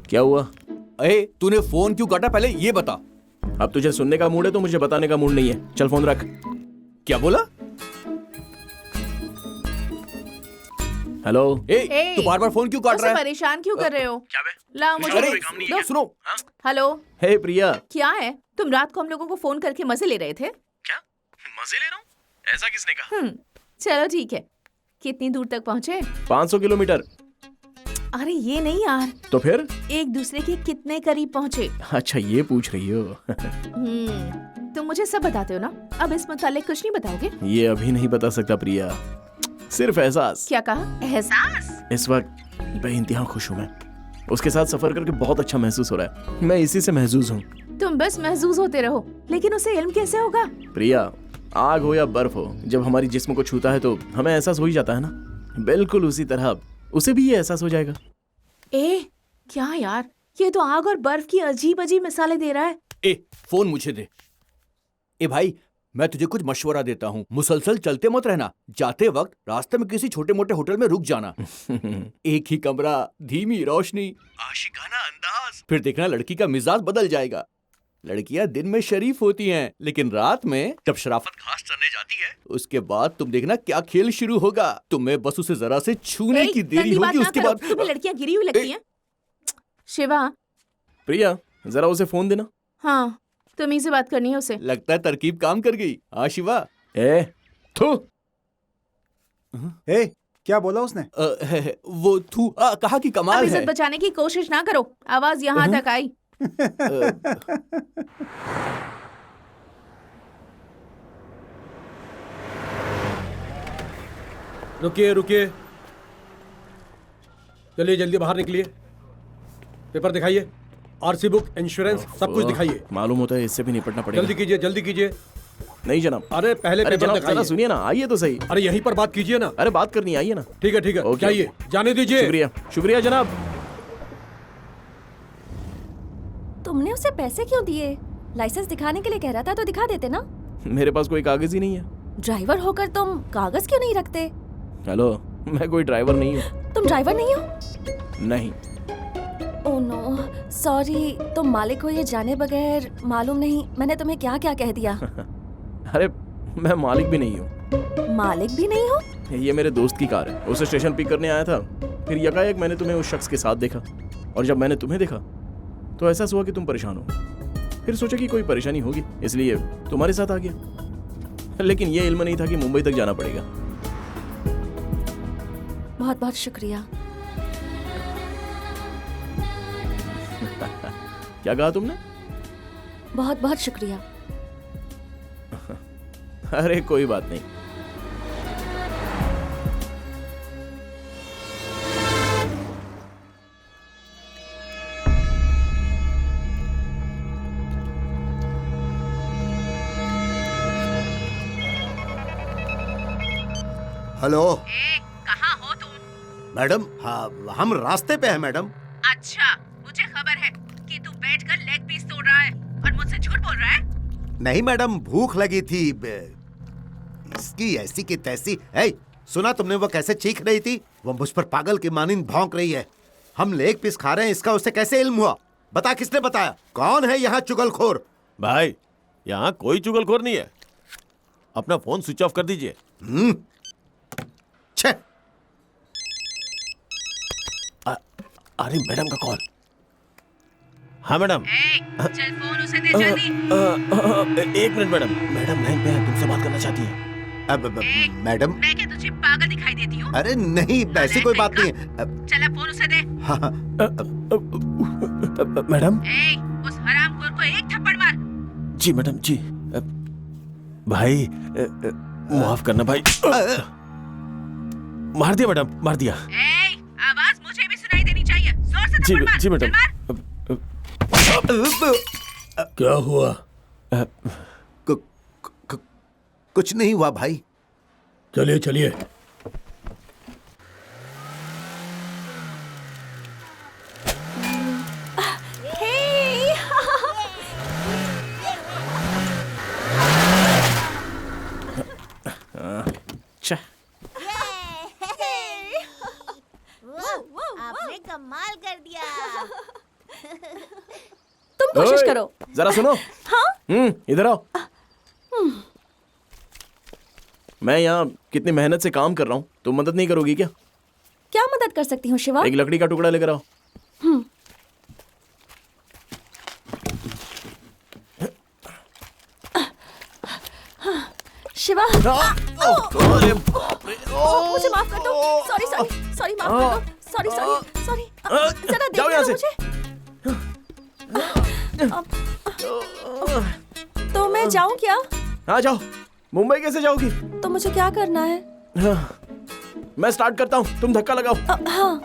क्या हुआ? अरे तूने फोन क्यों काटा, पहले ये बता। अब तुझे सुनने का मूड है तो मुझे बताने का मूड नहीं है। चल फोन रख। क्या बोला? हेलो। तू बार बार फोन क्यों काट रहा है? परेशान क्यों कर रहे हो? क्या बे? लाओ मुझे। अरे सुनो। हेलो। हे प्रिया। क्या है? तुम रात को हम लोगों को फोन करके मजे ले रहे थे? क्या मजे ले रहा हूँ? ऐसा किसने कहा? चलो ठीक है। कितनी दूर तक पहुँचे? 500 किलोमीटर। अरे ये नहीं यार। तो फिर? एक दूसरे के कितने करीब पहुँचे? अच्छा ये पूछ रही हो? तुम मुझे सब बताते हो ना, अब इस मुतालिक कुछ नहीं बताओगे? ये अभी नहीं बता सकता प्रिया, सिर्फ एहसास। क्या कहा? एहसास? इस वक्त बेइंतहा खुश हूँ मैं। उसके साथ सफर करके बहुत अच्छा महसूस हो रहा है। मैं इसी से महसूस हूँ। तुम बस महसूस होते रहो, लेकिन उसे इल्म कैसे होगा? प्रिया, आग हो या बर्फ हो, जब हमारी जिस्म को छूता है तो हमें एहसास हो ही जाता है ना। बिल्कुल उसी तरह उसे भी ये एहसास हो जाएगा। क्या यार, ये तो आग और बर्फ की अजीब अजीब मिसालें दे रहा है। फोन मुझे दे। भाई, मैं तुझे कुछ मशवरा देता हूँ, मुसलसल चलते मत रहना। जाते वक्त रास्ते में किसी छोटे मोटे होटल में रुक जाना। एक ही कमरा, धीमी रोशनी, आशिकाना अंदाज, फिर देखना लड़की का मिजाज बदल जाएगा। लड़कियां दिन में शरीफ होती हैं, लेकिन रात में जब शराफत घास चरने जाती है, उसके बाद तुम देखना क्या खेल शुरू होगा। तुम्हें बस उसे जरा से छूने की देरी होगी, उसके बाद तुम्हें लड़कियां गिरी हुई लगती हैं। शिवा। प्रिया, जरा उसे फोन देना। हाँ, तुम ही से बात करनी है उसे। लगता है तरकीब काम कर गई। शिवा। थू। क्या बोला उसने? वो थू कहा कि कमाल है। इज्जत बचाने की कोशिश ना करो, आवाज यहाँ तक आई। रुकिए रुकिए, चलिए जल्दी बाहर निकलिए। पेपर दिखाइए, आरसी बुक, इंश्योरेंस, सब कुछ दिखाइए। मालूम होता है इससे भी निपटना पड़ेगा। जल्दी कीजिए, जल्दी कीजिए। नहीं जनाब। अरे पहले पेपर दिखाइए। सुनिए ना, आइए तो सही। अरे यहीं पर बात कीजिए ना। अरे बात करनी, आइए ना। ठीक है ठीक है, जाइए, जाने दीजिए। शुक्रिया शुक्रिया जनाब। तुमने उसे पैसे क्यों दिए? लाइसेंस दिखाने के लिए कह रहा था तो दिखा देते ना। मेरे पास कोई कागज ही नहीं है। ड्राइवर होकर तुम कागज क्यों नहीं रखते? हेलो, मैं कोई ड्राइवर नहीं हूँ। तुम ड्राइवर नहीं हो? नहीं। Oh no, sorry. तुम मालिक हो ये जाने बगैर। मालूम नहीं मैंने तुम्हें क्या क्या कह दिया। अरे मैं मालिक भी नहीं हूँ। मालिक भी नहीं हो? ये मेरे दोस्त की कार है, उसे स्टेशन पिक करने आया था। फिर यकायक मैंने तुम्हें उस शख्स के साथ देखा, और जब मैंने तुम्हें देखा तो एहसास हुआ कि तुम परेशान हो। फिर सोचा कि कोई परेशानी होगी, इसलिए तुम्हारे साथ आ गया। लेकिन ये इल्म नहीं था कि मुंबई तक जाना पड़ेगा। बहुत बहुत शुक्रिया। क्या कहा तुमने? बहुत बहुत शुक्रिया। अरे कोई बात नहीं। हेलो। कहाँ हो तुम? मैडम, हाँ हम रास्ते पे हैं मैडम। अच्छा, मुझे खबर है कि तू बैठकर लेग पीस तोड़ रहा है और मुझसे झूठ बोल रहा है। नहीं मैडम, भूख लगी थी। इसकी ऐसी की तैसी। सुना तुमने वो कैसे चीख रही थी? वो मुझ पर पागल की मानिंद भौंक रही है। हम लेग पीस खा रहे हैं, इसका उसे कैसे इल्म हुआ? बता, किसने बताया? कौन है यहाँ चुगलखोर? भाई, यहाँ कोई चुगलखोर नहीं है। अपना फोन स्विच ऑफ कर दीजिए। अरे मैडम का कॉल। हाँ मैडम। चल फोन उसे दे जल्दी। एक मिनट मैडम, मैडम लाइन पे है, तुमसे बात करना चाहती है। मैडम, मैं क्या तुझे पागल दिखाई देती हूँ? अरे नहीं, ऐसी कोई बात नहीं है। चल अब फोन उसे दे। मैडम। उस हरामखोर को एक थप्पड़ मार। जी मैडम जी। भाई माफ करना भाई। मार दिया मैडम, मार दिया। आवाज मुझे भी सुनाई देनी चाहिए, जोर से थप्पड़ मार। जी मैडम। क्या हुआ? कुछ नहीं हुआ भाई। चलिए चलिए। आपने कमाल कर दिया। तुम कोशिश करो। जरा सुनो। हाँ? इधर आओ। मैं यहाँ कितनी मेहनत से काम कर रहा हूँ, तुम मदद नहीं करोगी क्या? क्या मदद कर सकती हूँ शिवा? एक लकड़ी का टुकड़ा लेकर आओ। शिवा। मुझे माफ कर दो। सॉरी सॉरी सॉरी, माफ कर दो। Sorry sorry sorry. जरा जाओ यहाँ से। तो मैं जाऊँ क्या? हाँ जाओ। मुंबई कैसे जाओगी? तो मुझे क्या करना है? मैं स्टार्ट करता हूँ, तुम धक्का लगाओ। हाँ।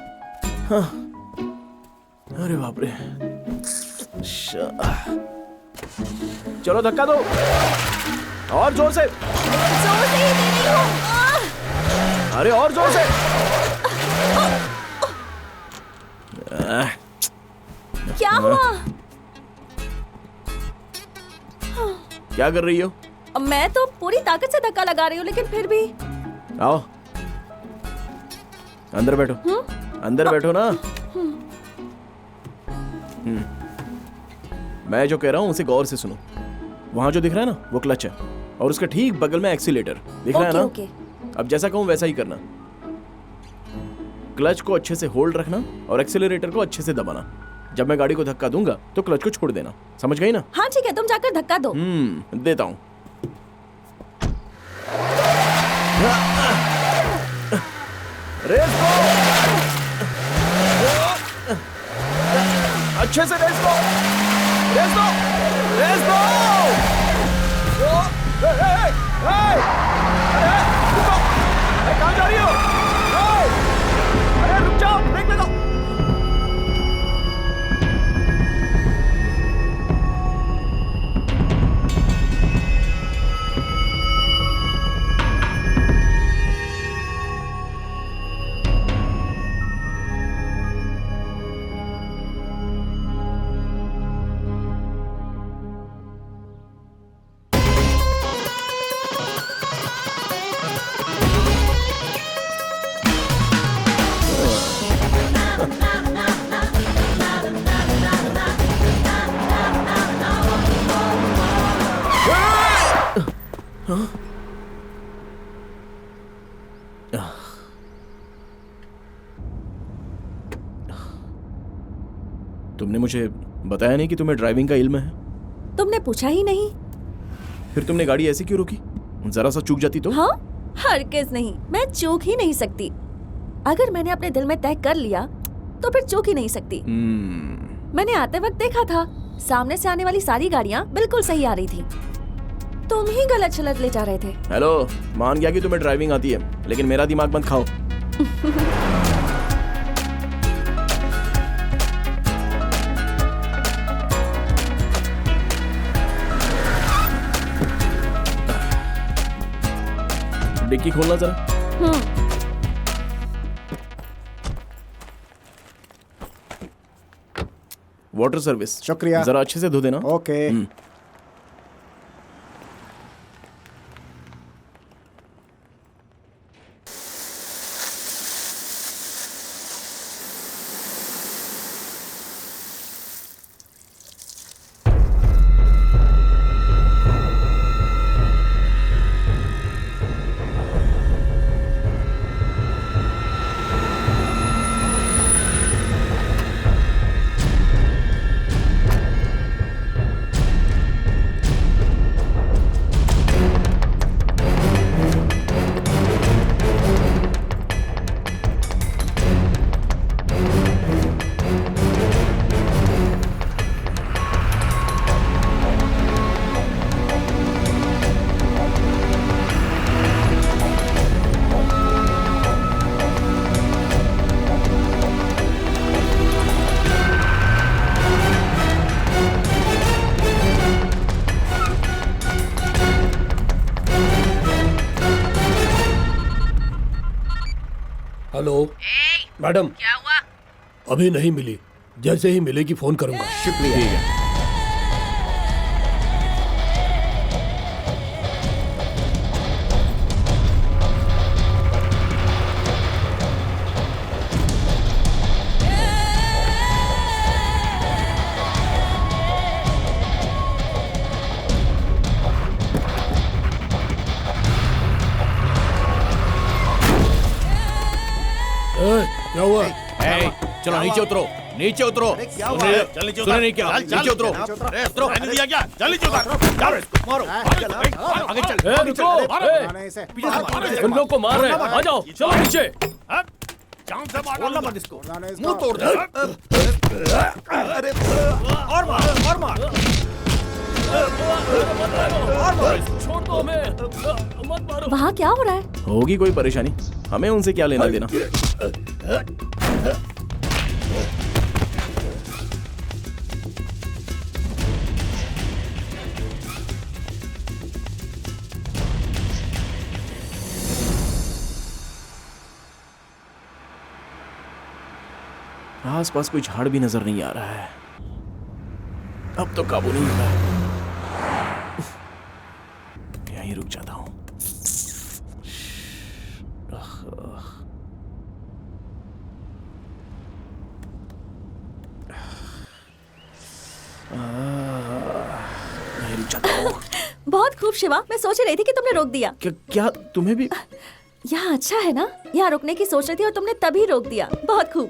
अरे बाप रे। चलो धक्का दो और जोर से। जोर से ही दे रही हूँ। अरे और जोर से। क्या हुआ? क्या कर रही हो? मैं तो पूरी ताकत से धक्का लगा रही हूँ, लेकिन फिर भी। आओ अंदर बैठो। अंदर बैठो ना। मैं जो कह रहा हूँ उसे गौर से सुनो। वहां जो दिख रहा है ना वो क्लच है और उसके ठीक बगल में एक्सीलेटर दिख रहा है ना। ओके। अब जैसा कहूँ वैसा ही करना। क्लच को अच्छे से होल्ड रखना और एक्सीलरेटर को अच्छे से दबाना। जब मैं गाड़ी को धक्का दूंगा तो क्लच को छोड़ देना। समझ गई ना? हाँ ठीक है, तुम जाकर धक्का दो। देता हूँ। रेस दो। अच्छे से रेस दो। रेस दो। रेस दो। अरे कहाँ जा रही हो? अरे रुक जाओ, ब्रेक लगाओ। तुमने मुझे बताया नहीं कि तुम्हें ड्राइविंग का इल्म है। तुमने पूछा ही नहीं। फिर तुमने गाड़ी ऐसे क्यों रोकी? जरा सा चूक जाती तो? हाँ, हरगिज़ नहीं, मैं चूक ही नहीं सकती। अगर मैंने अपने दिल में तय कर लिया तो फिर चूक ही नहीं सकती। मैंने आते वक्त देखा था, सामने से आने वाली सारी गाड़ियाँ बिल्कुल सही आ रही थी। तुम ही गलत चलत ले जा रहे थे। हेलो, मान गया कि तुम्हें ड्राइविंग आती है, लेकिन मेरा दिमाग मत खाओ। डिक्की खोलना जरा। Water service. शुक्रिया। जरा अच्छे से धो देना। ओके। हेलो मैडम, क्या हुआ? अभी नहीं मिली, जैसे ही मिलेगी फोन करूंगा। शुक्रिया। ठीक है। क्या हुआ? चलो नीचे उतरो, नीचे उतरो। चल नीचे उतर। नहीं क्या? नीचे उतरो। उतरो। रहने दिया क्या? चल नीचे उतर। मारो, आगे चल। रुको, मारो। उन लोग को मार रहे हैं। आ जाओ, चलो नीचे। जान से मार। बोलना मत इसको। मुंह तोड़ दे। अरे और मार, और मार। छोड़ दो हमें, मत मारो। वहाँ क्या हो रहा है? होगी कोई परेशानी, हमें उनसे क्या लेना देना। आसपास कोई झाड़ भी नजर नहीं आ रहा है। अब तो काबू नहीं हो रहा है। यहीं रुक जाता हूं। यहीं रुक जाता हूं। बहुत खूब शिवा, मैं सोच रही थी कि तुमने रोक दिया। क्या तुम्हें भी? यहाँ अच्छा है ना? यहाँ रुकने की सोच रही थी और तुमने तभी रोक दिया। बहुत खूब।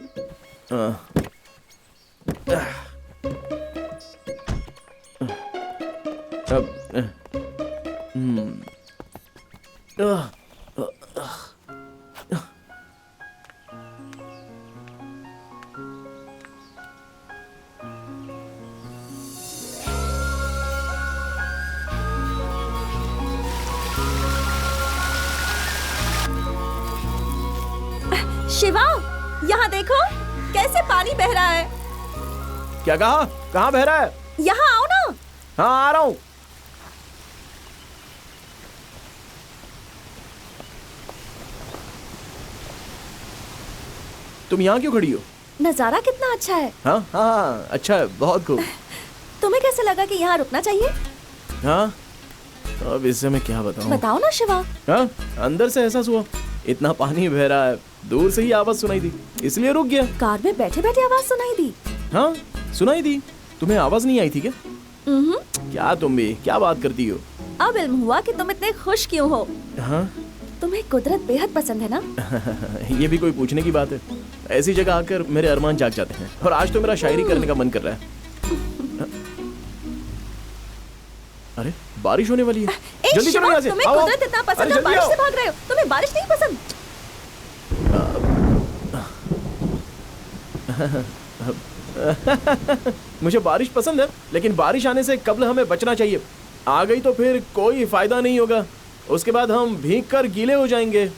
शिवा, यहाँ देखो कैसे पानी बह रहा है। क्या कहा? कहाँ बह रहा है? यहाँ आओ ना। हाँ, आ रहा हूं। तुम यहाँ क्यों खड़ी हो? नजारा कितना अच्छा है। हाँ हाँ, अच्छा है, बहुत खूब। तुम्हें कैसे लगा कि यहाँ रुकना चाहिए? हाँ, अब इससे मैं क्या बताऊं? बताओ ना शिवा। हाँ, अंदर से एहसास हुआ इतना पानी बह रहा है, दूर से ही आवाज सुनाई दी, इसलिए रुक गया। कार में बैठे बैठे आवाज सुनाई दी? हाँ, सुनाई दी। तुम्हें आवाज नहीं आई थी क्या? क्या तुम भी क्या बात करती हो? अब इल्म हुआ कि तुम इतने खुश क्यों हो। हाँ? तुम्हें कुदरत बेहद पसंद है ना? ये भी कोई पूछने की बात है? ऐसी जगह आकर मेरे अरमान जाग जाते हैं, और आज तो मेरा शायरी करने का मन कर रहा है। अरे, बारिश होने वाली है। जल्दी चलो यहाँ से। तुम्हें कुदरत इतना पसंद है, बारिश से भाग रहे हो। तुम्हें बारिश नहीं पसंद? मुझे बारिश पसंद है, लेकिन बारिश आने से कब्ल हमें बचना चाहिए। आ गई तो फिर कोई फायदा नहीं होगा, उसके बाद हम भीग कर गीले हो जाएंगे।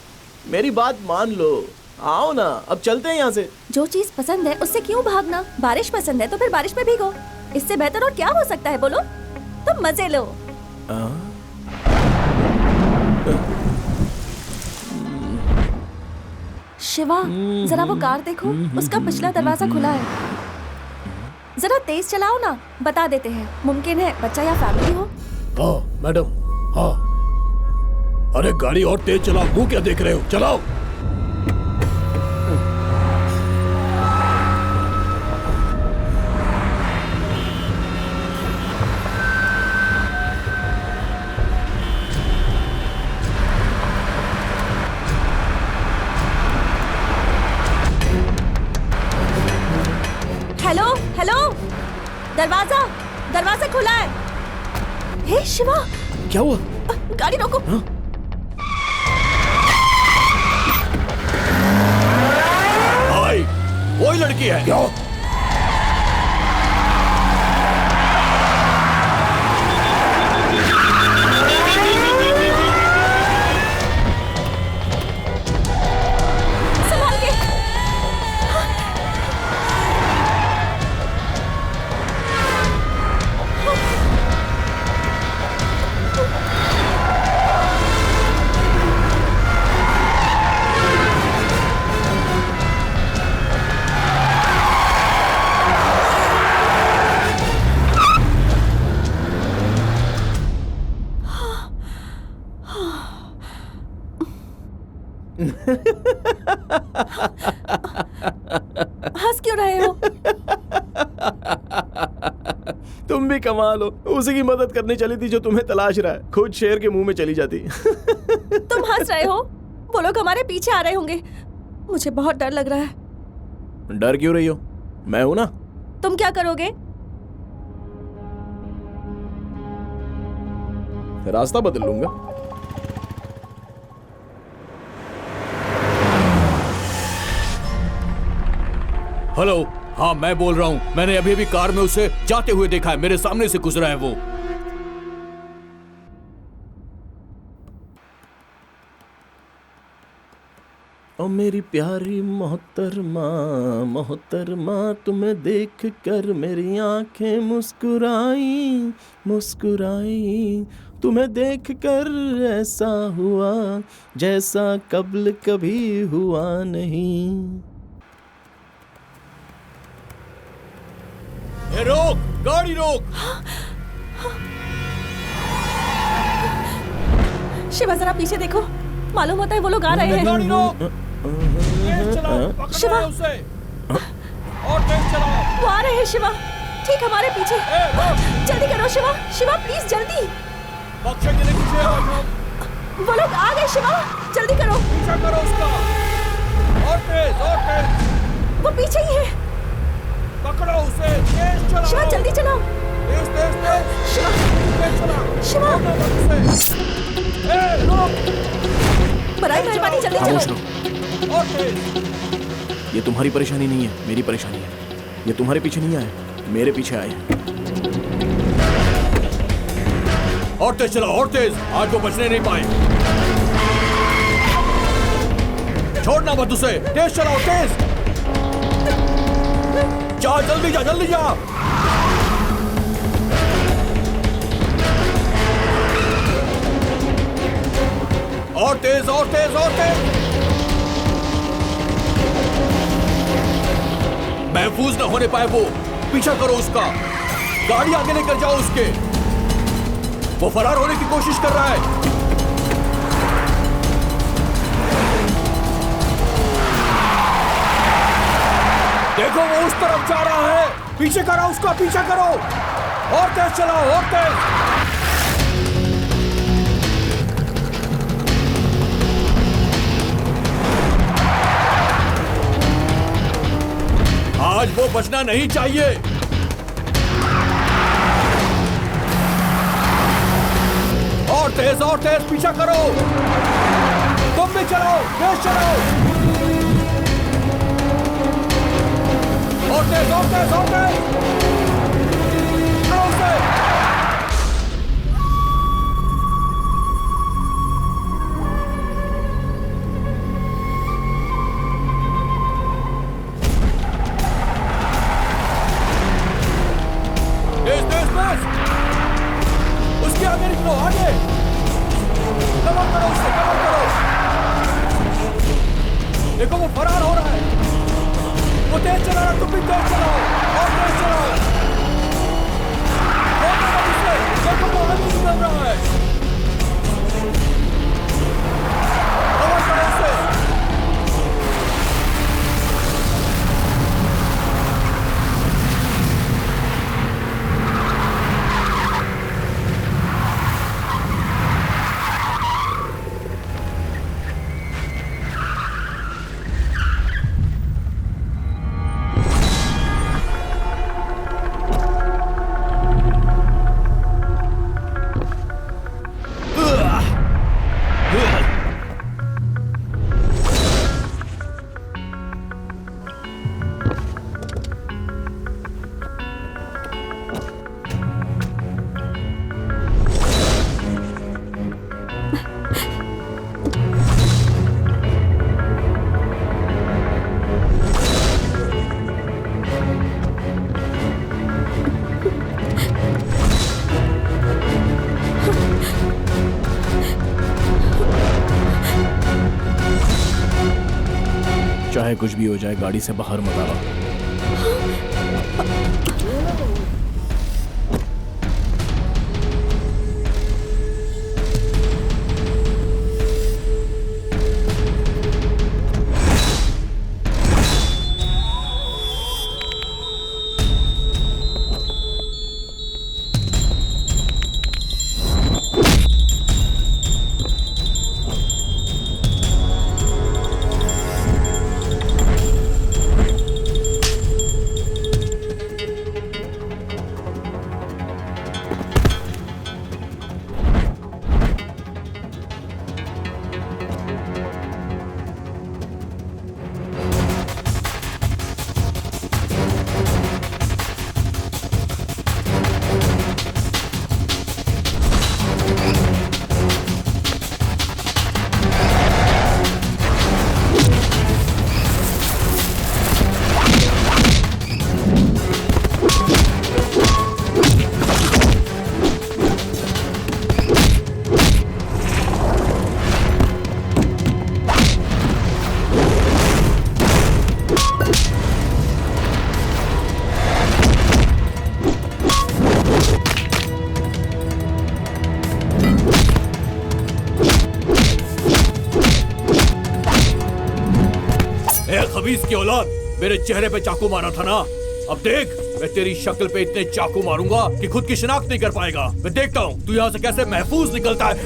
मेरी बात मान लो, आओ ना, अब चलते हैं यहाँ से। जो चीज पसंद है उससे क्यों भागना? बारिश पसंद है तो फिर बारिश में भीगो। इससे बेहतर और क्या हो सकता है? बोलो, तुम मजे लो। शिवा, जरा वो कार देखो, उसका पिछला दरवाजा खुला है। जरा तेज चलाओ ना, बता देते हैं, मुमकिन है बच्चा या फैमिली हो। हाँ मैडम, हाँ। अरे गाड़ी और तेज चलाओ, मुंह क्या देख रहे हो, चलाओ। हेलो हेलो, दरवाजा दरवाजा खुला है। हे शिवा, क्या हुआ? गाड़ी रोको। भाई, वही लड़की है क्या? संभाल के। हंस क्यों रहे हो? तुम भी कमाल हो, उसी की मदद करने चली थी जो तुम्हें तलाश रहा है, खुद शेर के मुंह में चली जाती। तुम हंस रहे हो? वो लोग हमारे पीछे आ रहे होंगे। मुझे बहुत डर लग रहा है। डर क्यों रही हो? मैं हूं ना। तुम क्या करोगे? रास्ता बदल लूंगा। हेलो, हाँ मैं बोल रहा हूँ। मैंने अभी अभी कार में उसे जाते हुए देखा है, मेरे सामने से गुजरा है वो। ओ मेरी प्यारी मोहतरमा, मोहतरमा, तुम्हें देख कर मेरी आंखें मुस्कुराई, मुस्कुराई। तुम्हें देख कर ऐसा हुआ जैसा कब्ल कभी हुआ नहीं। रोक, गाड़ी रोक। शिवा जरा पीछे देखो, मालूम होता है वो लोग आ रहे हैं। गाड़ी रोक, तेज चलाओ, पकड़ो शिवा। उसे, और तेज चलाओ। वो आ रहे हैं शिवा, ठीक हमारे पीछे। जल्दी करो शिवा, शिवा प्लीज जल्दी। बख्शेंगे नहीं तुझे आज हम। वो लोग आ गए शिवा, जल्दी करो। पीछा करो उसका, और तेज, और तेज। वो पीछे ही है। पकड़ो उसे, तेज चलाओ। शिवा जल्दी चलाओ। तेज तेज तेज। शिवा तेज चलाओ। शिवा। छोड़ना मत उसे। रोक। बराई मेहरबानी जल्दी खामोश चलो। रहो। और तेज। ये तुम्हारी परेशानी नहीं है, मेरी परेशानी है। ये तुम्हारे पीछे नहीं आए, मेरे पीछे आए हैं। और तेज चलाओ, और तेज। आज वो बचने नहीं पाए। छोड़ना मत उसे, तेज चलाओ, तेज। जा, जल्दी जा, जल्दी जा। और तेज, और तेज, और तेज। महफूज न होने पाए वो। पीछा करो उसका, गाड़ी आगे लेकर जाओ उसके। वो फरार होने की कोशिश कर रहा है। देखो वो उस तरफ जा रहा है। पीछे करो उसका, पीछा करो। और तेज चलाओ, और तेज। आज वो बचना नहीं चाहिए। और तेज पीछा करो। तुम भी चलो, तेज चलो। और तेज, और तेज, और तेज। उसके आगे निकलो, आगे। कवर करो उससे, कवर करो। देखो वो फरार हो रहा है। वो तेज चला रहा, तुम भी तेज चलाओ, और तेज चलाओ। देखो वो आगे निकल रहा है। कवर करो उससे। चाहे कुछ भी हो जाए, गाड़ी से बाहर मत आना। खबीस की औलाद, मेरे चेहरे पे चाकू मारा था ना? अब देख, मैं तेरी शक्ल पे इतने चाकू मारूंगा कि खुद की शिनाख्त नहीं कर पाएगा। मैं देखता हूँ तू यहाँ से कैसे महफूज निकलता है।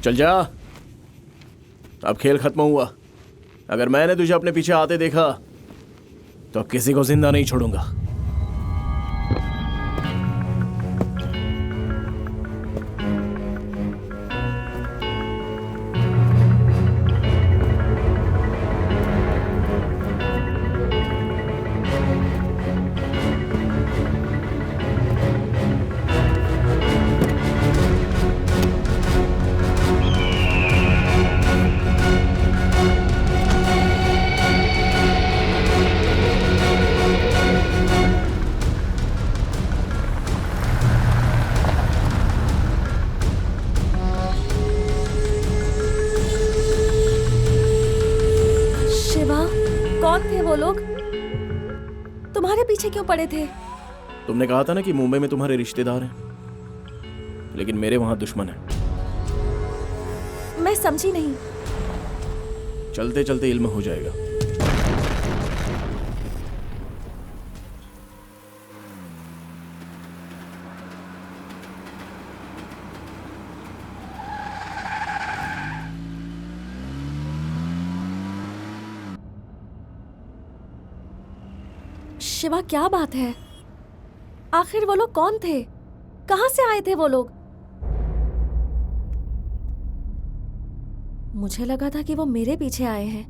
चल जा, अब खेल खत्म हुआ। अगर मैंने तुझे अपने पीछे आते देखा तो किसी को जिंदा नहीं छोड़ूंगा। क्यों पड़े थे? तुमने कहा था ना कि मुंबई में तुम्हारे रिश्तेदार हैं, लेकिन मेरे वहां दुश्मन है। मैं समझी नहीं। चलते चलते इल्म हो जाएगा। शिवा, क्या बात है? आखिर वो लोग कौन थे? कहां से आए थे वो लोग? मुझे लगा था कि वो मेरे पीछे आए हैं,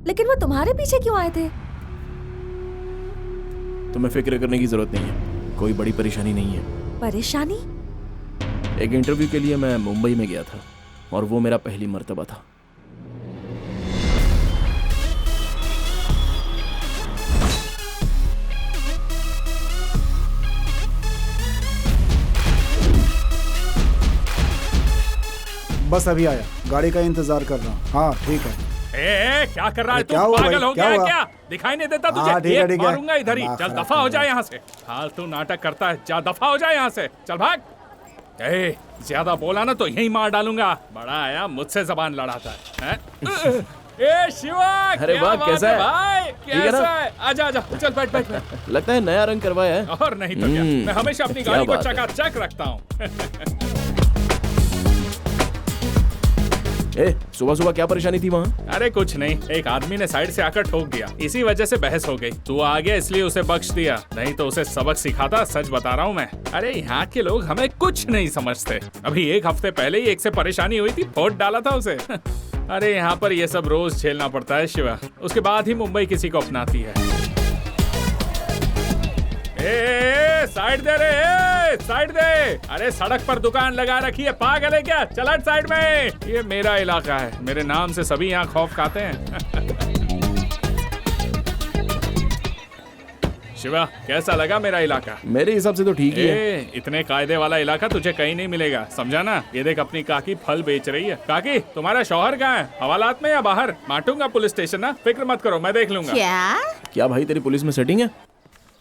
लेकिन वो तुम्हारे पीछे क्यों आए थे? तुम्हें फिक्र करने की जरूरत नहीं है, कोई बड़ी परेशानी नहीं है। परेशानी? एक इंटरव्यू के लिए मैं मुंबई में गया था और वो मेरा पहली मर्तबा था। बस अभी आया, गाड़ी का इंतजार कर रहा हूँ। हाँ ठीक है। क्या कर रहा है तू? पागल हो गया है क्या? दिखाई नहीं देता तुझे? एक मारूंगा इधर ही। चल दफा हो जाए यहाँ से। फालतू नाटक करता है, जा दफा हो जाए यहाँ से। चल भाग। ज्यादा बोला ना तो यही मार डालूंगा। बड़ा आया मुझसे जबान लड़ाता है। ए शिवा, अरे वाह, कैसा है भाई? कैसा है? आजा आजा, चल बैठ बैठ। लगता है नया रंग करवाया है। और नहीं तो क्या, मैं हमेशा अपनी गाड़ी को चकाचक रखता हूँ। सुबह सुबह क्या परेशानी थी वहाँ? अरे कुछ नहीं, एक आदमी ने साइड से आकर ठोक दिया, इसी वजह से बहस हो गई। तू आ गया इसलिए उसे बख्श दिया, नहीं तो उसे सबक सिखाता। सच बता रहा हूँ मैं। अरे यहाँ के लोग हमें कुछ नहीं समझते। अभी एक हफ्ते पहले ही एक से परेशानी हुई थी, फोड़ डाला था उसे। अरे यहाँ पर ये सब रोज झेलना पड़ता है शिवा, उसके बाद ही मुंबई किसी को अपनाती है। साइड दे रे, साइड दे। अरे सड़क पर दुकान लगा रखी है, पागल है क्या? चल हट साइड में, ये मेरा इलाका है, मेरे नाम से सभी यहाँ खौफ खाते हैं। शिवा, कैसा लगा मेरा इलाका? मेरे हिसाब से तो ठीक ही है। इतने कायदे वाला इलाका तुझे कहीं नहीं मिलेगा, समझा ना? ये देख अपनी काकी फल बेच रही है। काकी, तुम्हारा शौहर कहाँ है? हवालात में या बाहर? माटूंगा पुलिस स्टेशन ना, फिक्र मत करो, मैं देख लूंगा। क्या भाई तेरी पुलिस में सेटिंग है?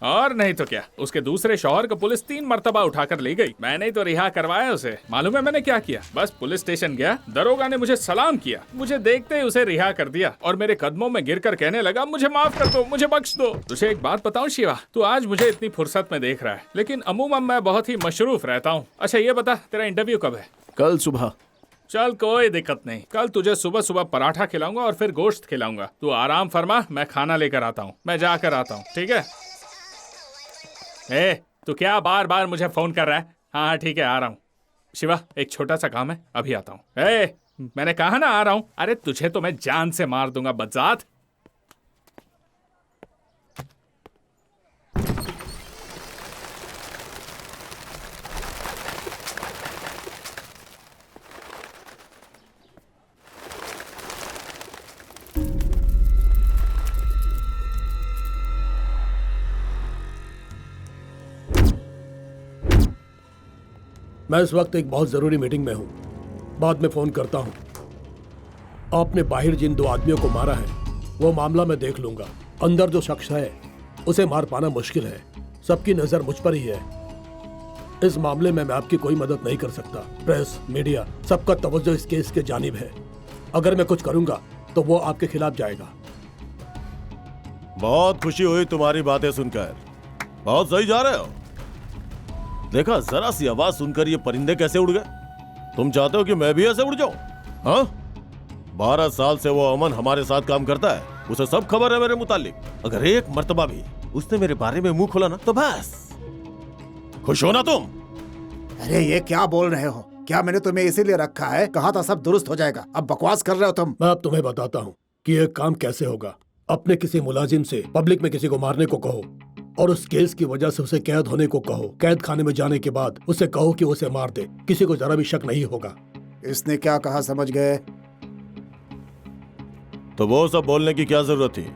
और नहीं तो क्या, उसके दूसरे शौहर को पुलिस 3 मर्तबा उठाकर ले गई। मैंने ही तो रिहा करवाया उसे। मालूम है मैंने क्या किया? बस पुलिस स्टेशन गया, दरोगा ने मुझे सलाम किया, मुझे देखते ही उसे रिहा कर दिया और मेरे कदमों में गिरकर कहने लगा, मुझे माफ कर दो, मुझे बख्श दो। तुझे एक बात बताऊं शिवा, तू आज मुझे इतनी फुर्सत में देख रहा है, लेकिन अमूमन मैं बहुत ही मशरूफ रहता हूँ। अच्छा ये बता, तेरा इंटरव्यू कब है? कल सुबह। चल कोई दिक्कत नहीं, कल तुझे सुबह सुबह पराठा खिलाऊंगा और फिर गोश्त खिलाऊंगा। तू आराम फरमा, मैं खाना लेकर आता हूँ, मैं जाकर आता हूँ, ठीक है? तू क्या बार बार मुझे फोन कर रहा है? हाँ ठीक है, आ रहा हूँ। शिवा, एक छोटा सा काम है, अभी आता हूँ। मैंने कहा ना आ रहा हूँ। अरे तुझे तो मैं जान से मार दूंगा बदजात। मैं इस वक्त एक बहुत जरूरी मीटिंग में हूँ, बाद में फोन करता हूँ। आपने बाहर जिन 2 आदमियों को मारा है वो मामला मैं देख लूंगा। अंदर जो शख्स है उसे मार पाना मुश्किल है, सबकी नजर मुझ पर ही है। इस मामले में मैं आपकी कोई मदद नहीं कर सकता। प्रेस, मीडिया, सबका तवज्जो इस केस के जानिब है। अगर मैं कुछ करूंगा तो वो आपके खिलाफ जाएगा। बहुत खुशी हुई तुम्हारी बातें सुनकर, बहुत सही जा रहे हो। देखा, जरा सी आवाज सुनकर ये परिंदे कैसे उड़ गए। तुम चाहते हो कि मैं भी ऐसे उड़ जाऊं? हाँ, 12 साल से वो अमन हमारे साथ काम करता है, उसे सब खबर है मेरे मुतालिक। अगर एक मर्तबा भी उसने मेरे बारे में मुंह खोला ना तो बस। खुश हो ना तुम? अरे ये क्या बोल रहे हो? क्या मैंने तुम्हें इसीलिए रखा है? कहा था सब दुरुस्त हो जाएगा, अब बकवास कर रहे हो तुम। मैं अब तुम्हें बताता हूँ कि ये काम कैसे होगा। अपने किसी मुलाजिम से पब्लिक में किसी को मारने को कहो और उस केस की वजह से उसे कैद होने को कहो। कैद खाने में जाने के बाद उसे कहो कि उसे मार दे, किसी को जरा भी शक नहीं होगा। इसने क्या कहा समझ गए? तो वो सब बोलने की क्या जरूरत थी?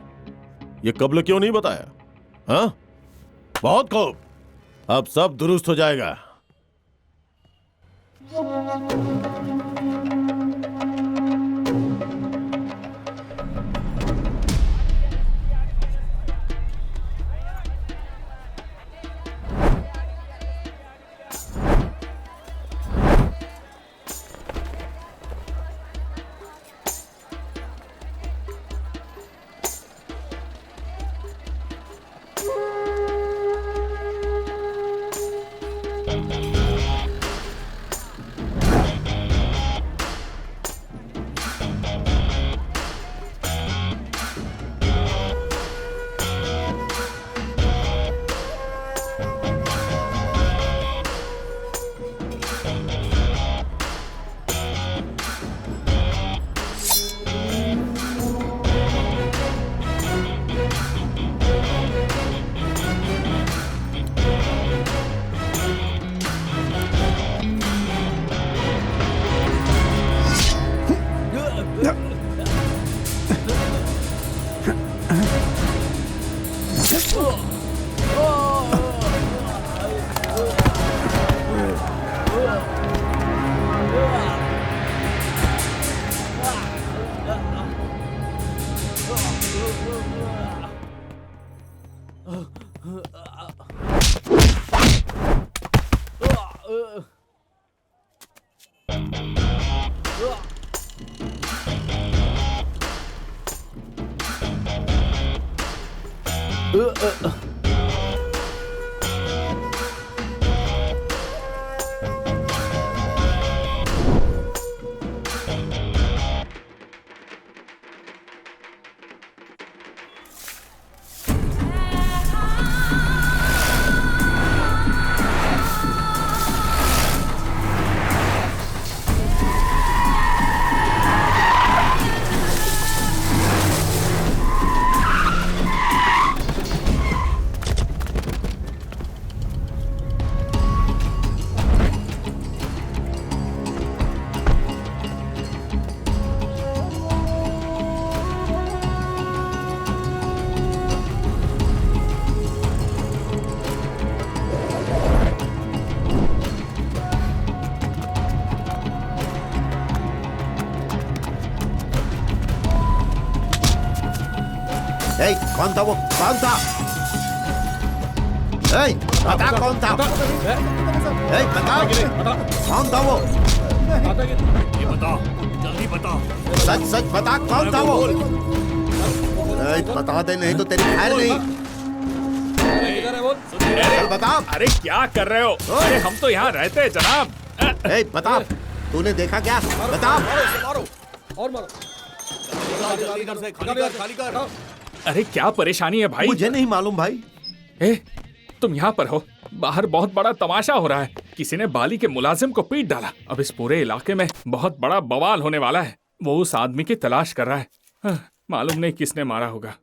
ये कब्ल क्यों नहीं बताया? हाँ, बहुत खूब, अब सब दुरुस्त हो जाएगा। ए, कौन था वो? कौन था? ए, बता कौन था? ए, बता कौन था वो? ये बता, जल्दी बता। सच सच बता कौन था वो? ए, बता दे नहीं तो तेरी खैर नहीं। चल बता। अरे क्या कर रहे हो? अरे हम तो यहाँ रहते हैं जनाब। ए, बता तूने देखा क्या? बता। और मारो। खाली कर। अरे क्या परेशानी है भाई? मुझे नहीं मालूम भाई। ए, तुम यहाँ पर हो, बाहर बहुत बड़ा तमाशा हो रहा है। किसी ने बाली के मुलाजिम को पीट डाला। अब इस पूरे इलाके में बहुत बड़ा बवाल होने वाला है। वो उस आदमी की तलाश कर रहा है। मालूम नहीं किसने मारा होगा।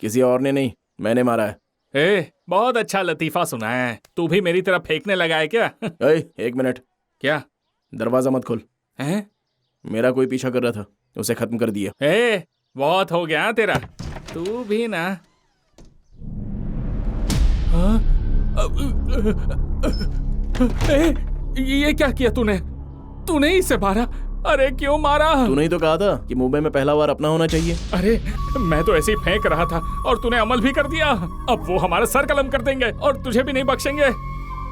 किसी और ने नहीं, मैंने मारा है। बहुत अच्छा लतीफा सुना है। तू भी मेरी तरफ फेंकने लगा है क्या? एक मिनट। क्या? दरवाजा मत खोल। हैं? मेरा कोई पीछा कर रहा था, उसे खत्म कर दिया। बहुत हो गया तेरा। तू भी ना। ये क्या किया तूने? तूने इसे मारा? अरे क्यों मारा? तूने ही तो कहा था कि मुंबई में पहला वार अपना होना चाहिए। अरे मैं तो ऐसे ही फेंक रहा था और तूने अमल भी कर दिया। अब वो हमारा सर कलम कर देंगे और तुझे भी नहीं बख्शेंगे।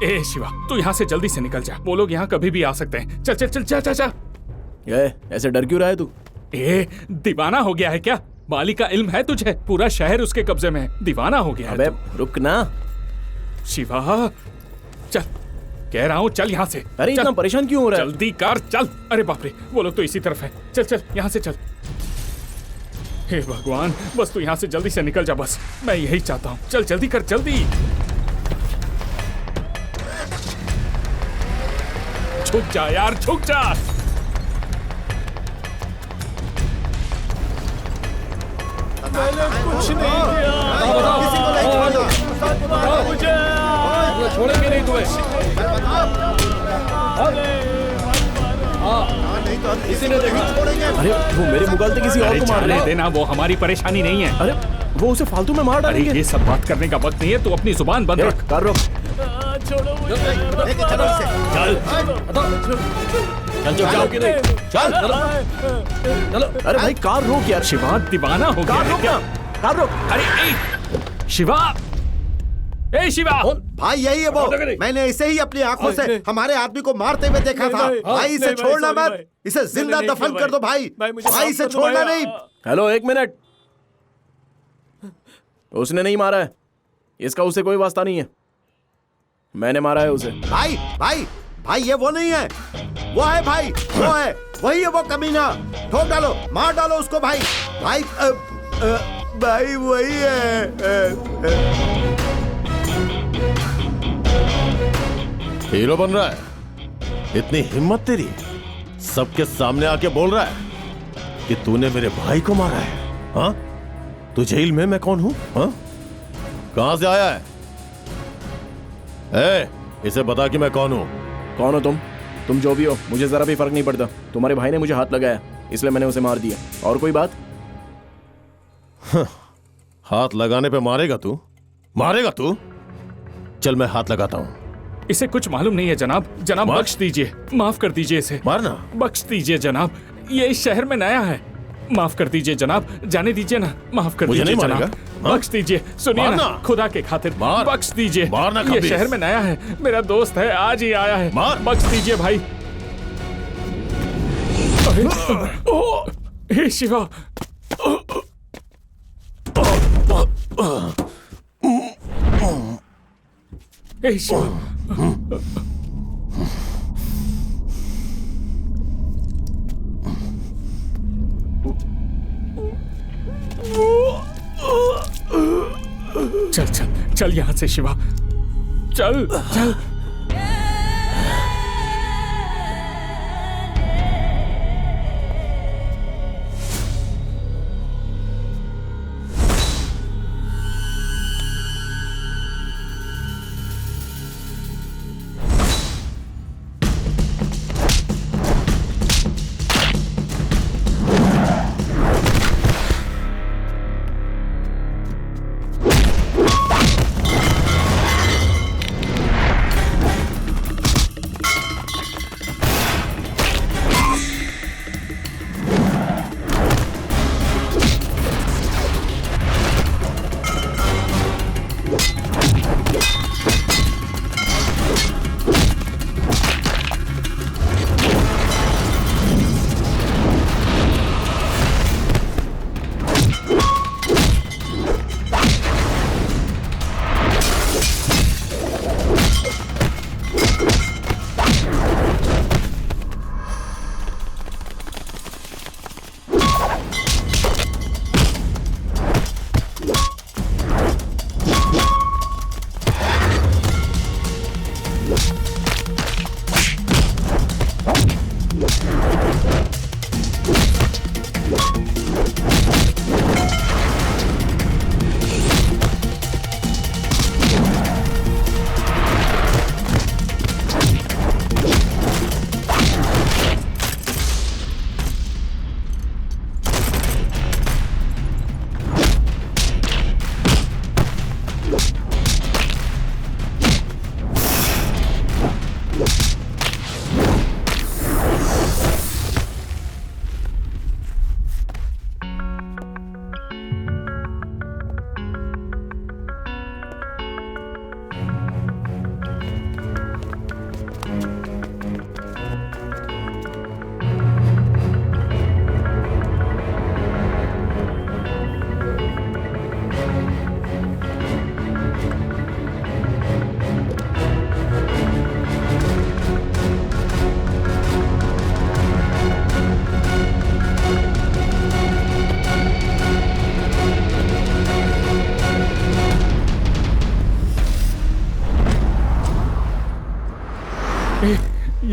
ए शिवा, तू यहाँ से जल्दी से निकल जा। वो लोग यहाँ कभी भी आ सकते हैं। चल चल चल जा जा। ऐसे डर क्यों रहा है तू? दीवाना हो गया है क्या? बाली का इल्म है तुझे? पूरा शहर उसके कब्जे में है। दीवाना हो गया है। अबे रुक ना शिवा, चल कह रहा हूँ चल यहाँ से। अरे इतना परेशान क्यों हो रहा है? जल्दी कर चल। अरे बाप रे, वो लोग तो इसी तरफ है। चल चल यहाँ से चल। हे भगवान, बस तू यहाँ से जल्दी से निकल जा। बस मैं यही चाहता हूँ। चल जल्दी कर, जल्दी। झुक जा यार, झुक जा। मैंने कुछ नहीं किया। किसी को नहीं छोड़ना। मुझे छोड़ेंगे नहीं तुम्हें। नहीं तो किसी ने देखा? छोड़ेंगे। अरे वो मेरे मुगालते किसी और को मार रहा है। देना, वो हमारी परेशानी नहीं है। अरे वो उसे फालतू में मार डालेंगे। ये सब बात करने का वक्त नहीं है। तू अपनी जुबान बंद रख। कर रोक। लेके चलो इसे। चल चल जाओ कि नहीं? चल चलो। अरे भाई कार रोक यार। शिवा दीवाना हो गया है क्या? कार रोक। अरे शिवा, शिवा। भाई यही है वो। मैंने इसे ही अपनी आंखों से हमारे आदमी को मारते हुए देखा था। भाई इसे छोड़ना मत। इसे जिंदा दफन कर दो भाई। भाई इसे छोड़ना नहीं। हेलो एक मिनट। उसने नहीं मारा है, इसका उसे कोई वास्ता नहीं है। मैंने मारा है उसे। भाई भाई भाई ये वो नहीं है। वो है भाई, वो है, वही है वो कमीना। ठोक डालो, मार डालो उसको भाई। भाई भाई वही है। हीरो बन रहा है? इतनी हिम्मत तेरी? सबके सामने आके बोल रहा है कि तूने मेरे भाई को मारा है? हाँ, तुझे इल्म है मैं कौन हूं? हाँ, कहां से आया है? इसे बता कि मैं कौन हूं। कौन हो तुम जो भी हो, मुझे जरा भी फर्क नहीं पड़ता। तुम्हारे भाई ने मुझे हाथ लगाया, इसलिए मैंने उसे मार दिया। और कोई बात? हाथ लगाने पे मारेगा तू? मारेगा तू? चल मैं हाथ लगाता हूं। इसे कुछ मालूम नहीं है जनाब। जनाब बख्श दीजिए, माफ कर दीजिए इसे। मारना? बख्श दीजिए जनाब, ये इस शहर में नया है। माफ कर दीजिए जनाब, जाने दीजिए ना। माफ कर दीजिए जनाब, बख्श दीजिए। सुनिए ना, खुदा के खातिर बख्श दीजिए। ये शहर में नया है, मेरा दोस्त है, आज ही आया है। बख्श दीजिए भाई। हे शिवा, हे शिवा। चल चल चल यहाँ से शिवा, चल चल।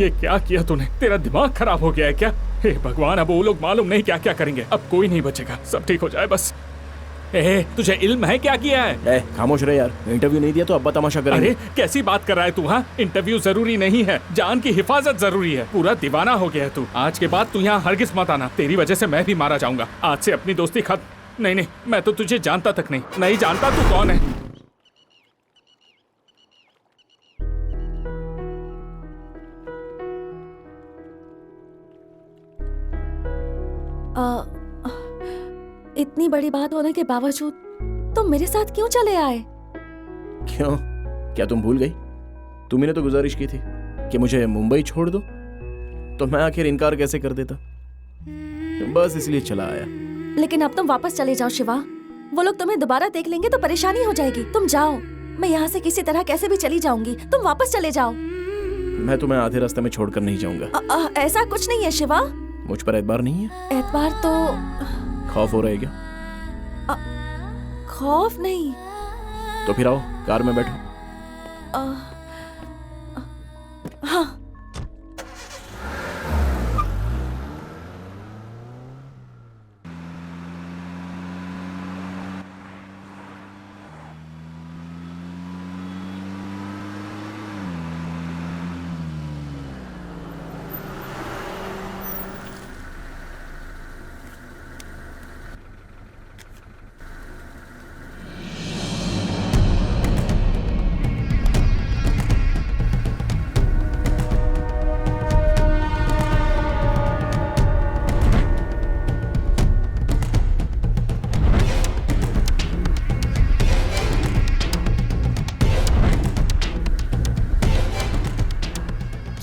ये क्या किया तूने? तेरा दिमाग खराब हो गया है क्या? हे भगवान, अब वो लोग मालूम नहीं क्या क्या करेंगे। अब कोई नहीं बचेगा, सब ठीक हो जाए बस। तुझे इल्म है क्या किया है? खामोश रहे यार, इंटरव्यू नहीं दिया तो अब्बा तमाशा करेंगे। अरे कैसी बात कर रहा है तू? हाँ, इंटरव्यू जरूरी नहीं है, जान की हिफाजत जरूरी है। पूरा दीवाना हो गया है तू। आज के बाद तू यहाँ हरगिज मत आना, तेरी वजह से मैं भी मारा जाऊंगा। आज से अपनी दोस्ती खत्म। नहीं, मैं तो तुझे जानता तक नहीं जानता तू कौन है। इतनी बड़ी बात होने के बावजूद तुम मेरे साथ क्यों चले आए? क्यों? क्या तुम भूल गई? तुम्ही ने तो गुजारिश की थी कि मुझे मुंबई छोड़ दो, तो मैं आखिर इनकार कैसे कर देता? बस इसलिए चला आया। लेकिन अब तुम वापस चले जाओ शिवा, वो लोग तुम्हें दोबारा देख लेंगे तो परेशानी हो जाएगी। तुम जाओ, मैं यहाँ से किसी तरह कैसे भी चली जाऊंगी। तुम वापस चले जाओ। मैं तुम्हें आधे रास्ते में छोड़कर नहीं जाऊंगा। ऐसा कुछ नहीं है शिवा। मुझ पर एतबार नहीं है? एतबार तो खौफ हो रहा है क्या? खौफ नहीं। तो फिर आओ, कार में बैठो। हाँ।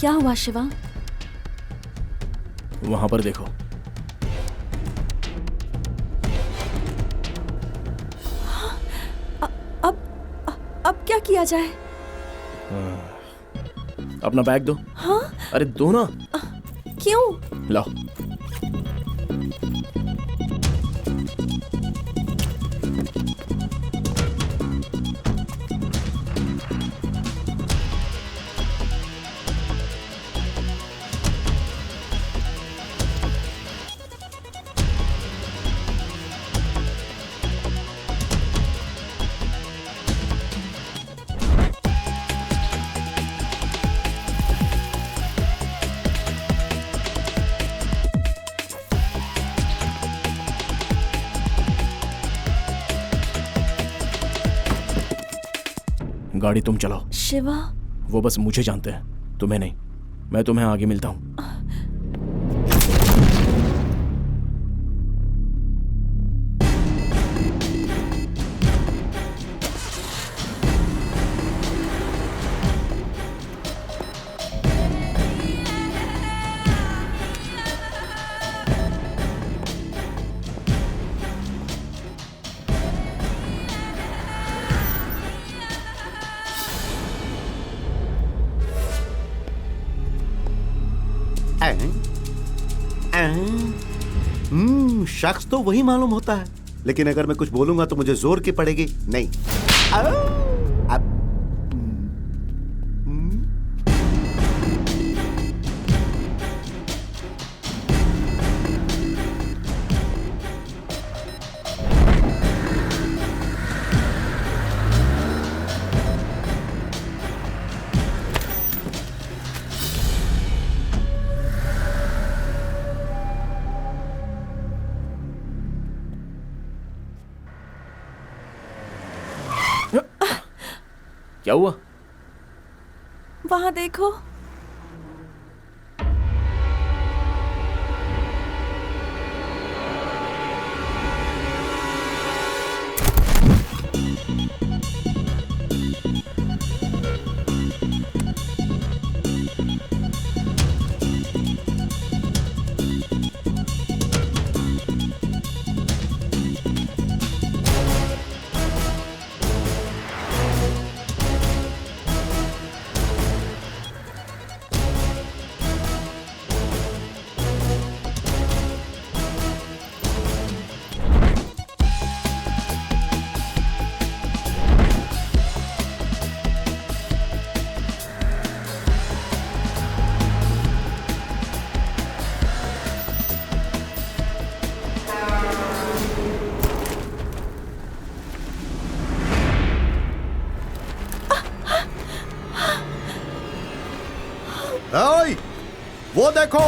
क्या हुआ शिवा? वहां पर देखो। अब क्या किया जाए? अपना बैग दो। हाँ? अरे दो ना। क्यों? लाओ। गाड़ी तुम चलाओ। शिवा, वो बस मुझे जानते हैं, तुम्हें नहीं। मैं तुम्हें आगे मिलता हूं। शख्स तो वही मालूम होता है, लेकिन अगर मैं कुछ बोलूंगा तो मुझे जोर की पड़ेगी। नहीं। क्या हुआ? वहां देखो। वो देखो।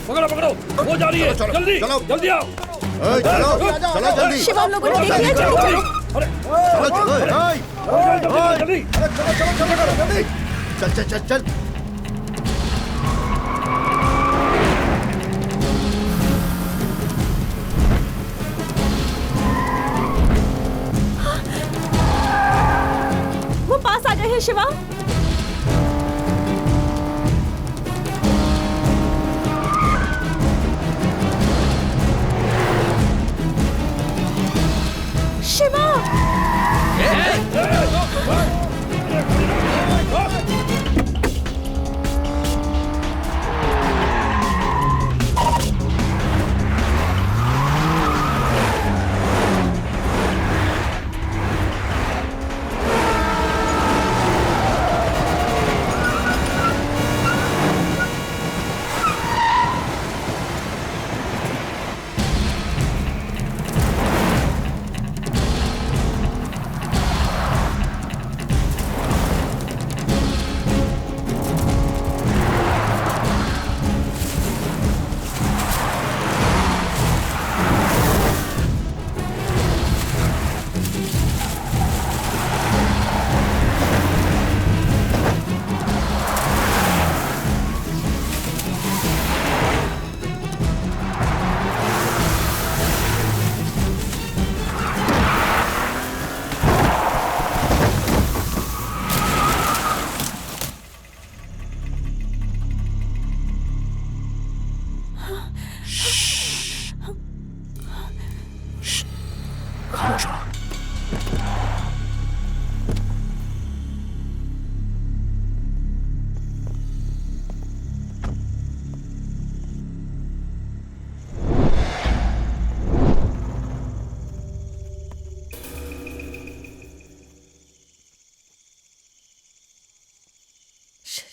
पकड़ो पकड़ो, वो जा रही है। चलो, जल्दी चलो। जल्दी आओ। चलो चलो जल्दी। शिवा, हम लोगों ने देख लिया, चलो चलो। चलो चलो जल्दी चल चल चल चल। वो पास आ गए हैं शिवा। शिवा,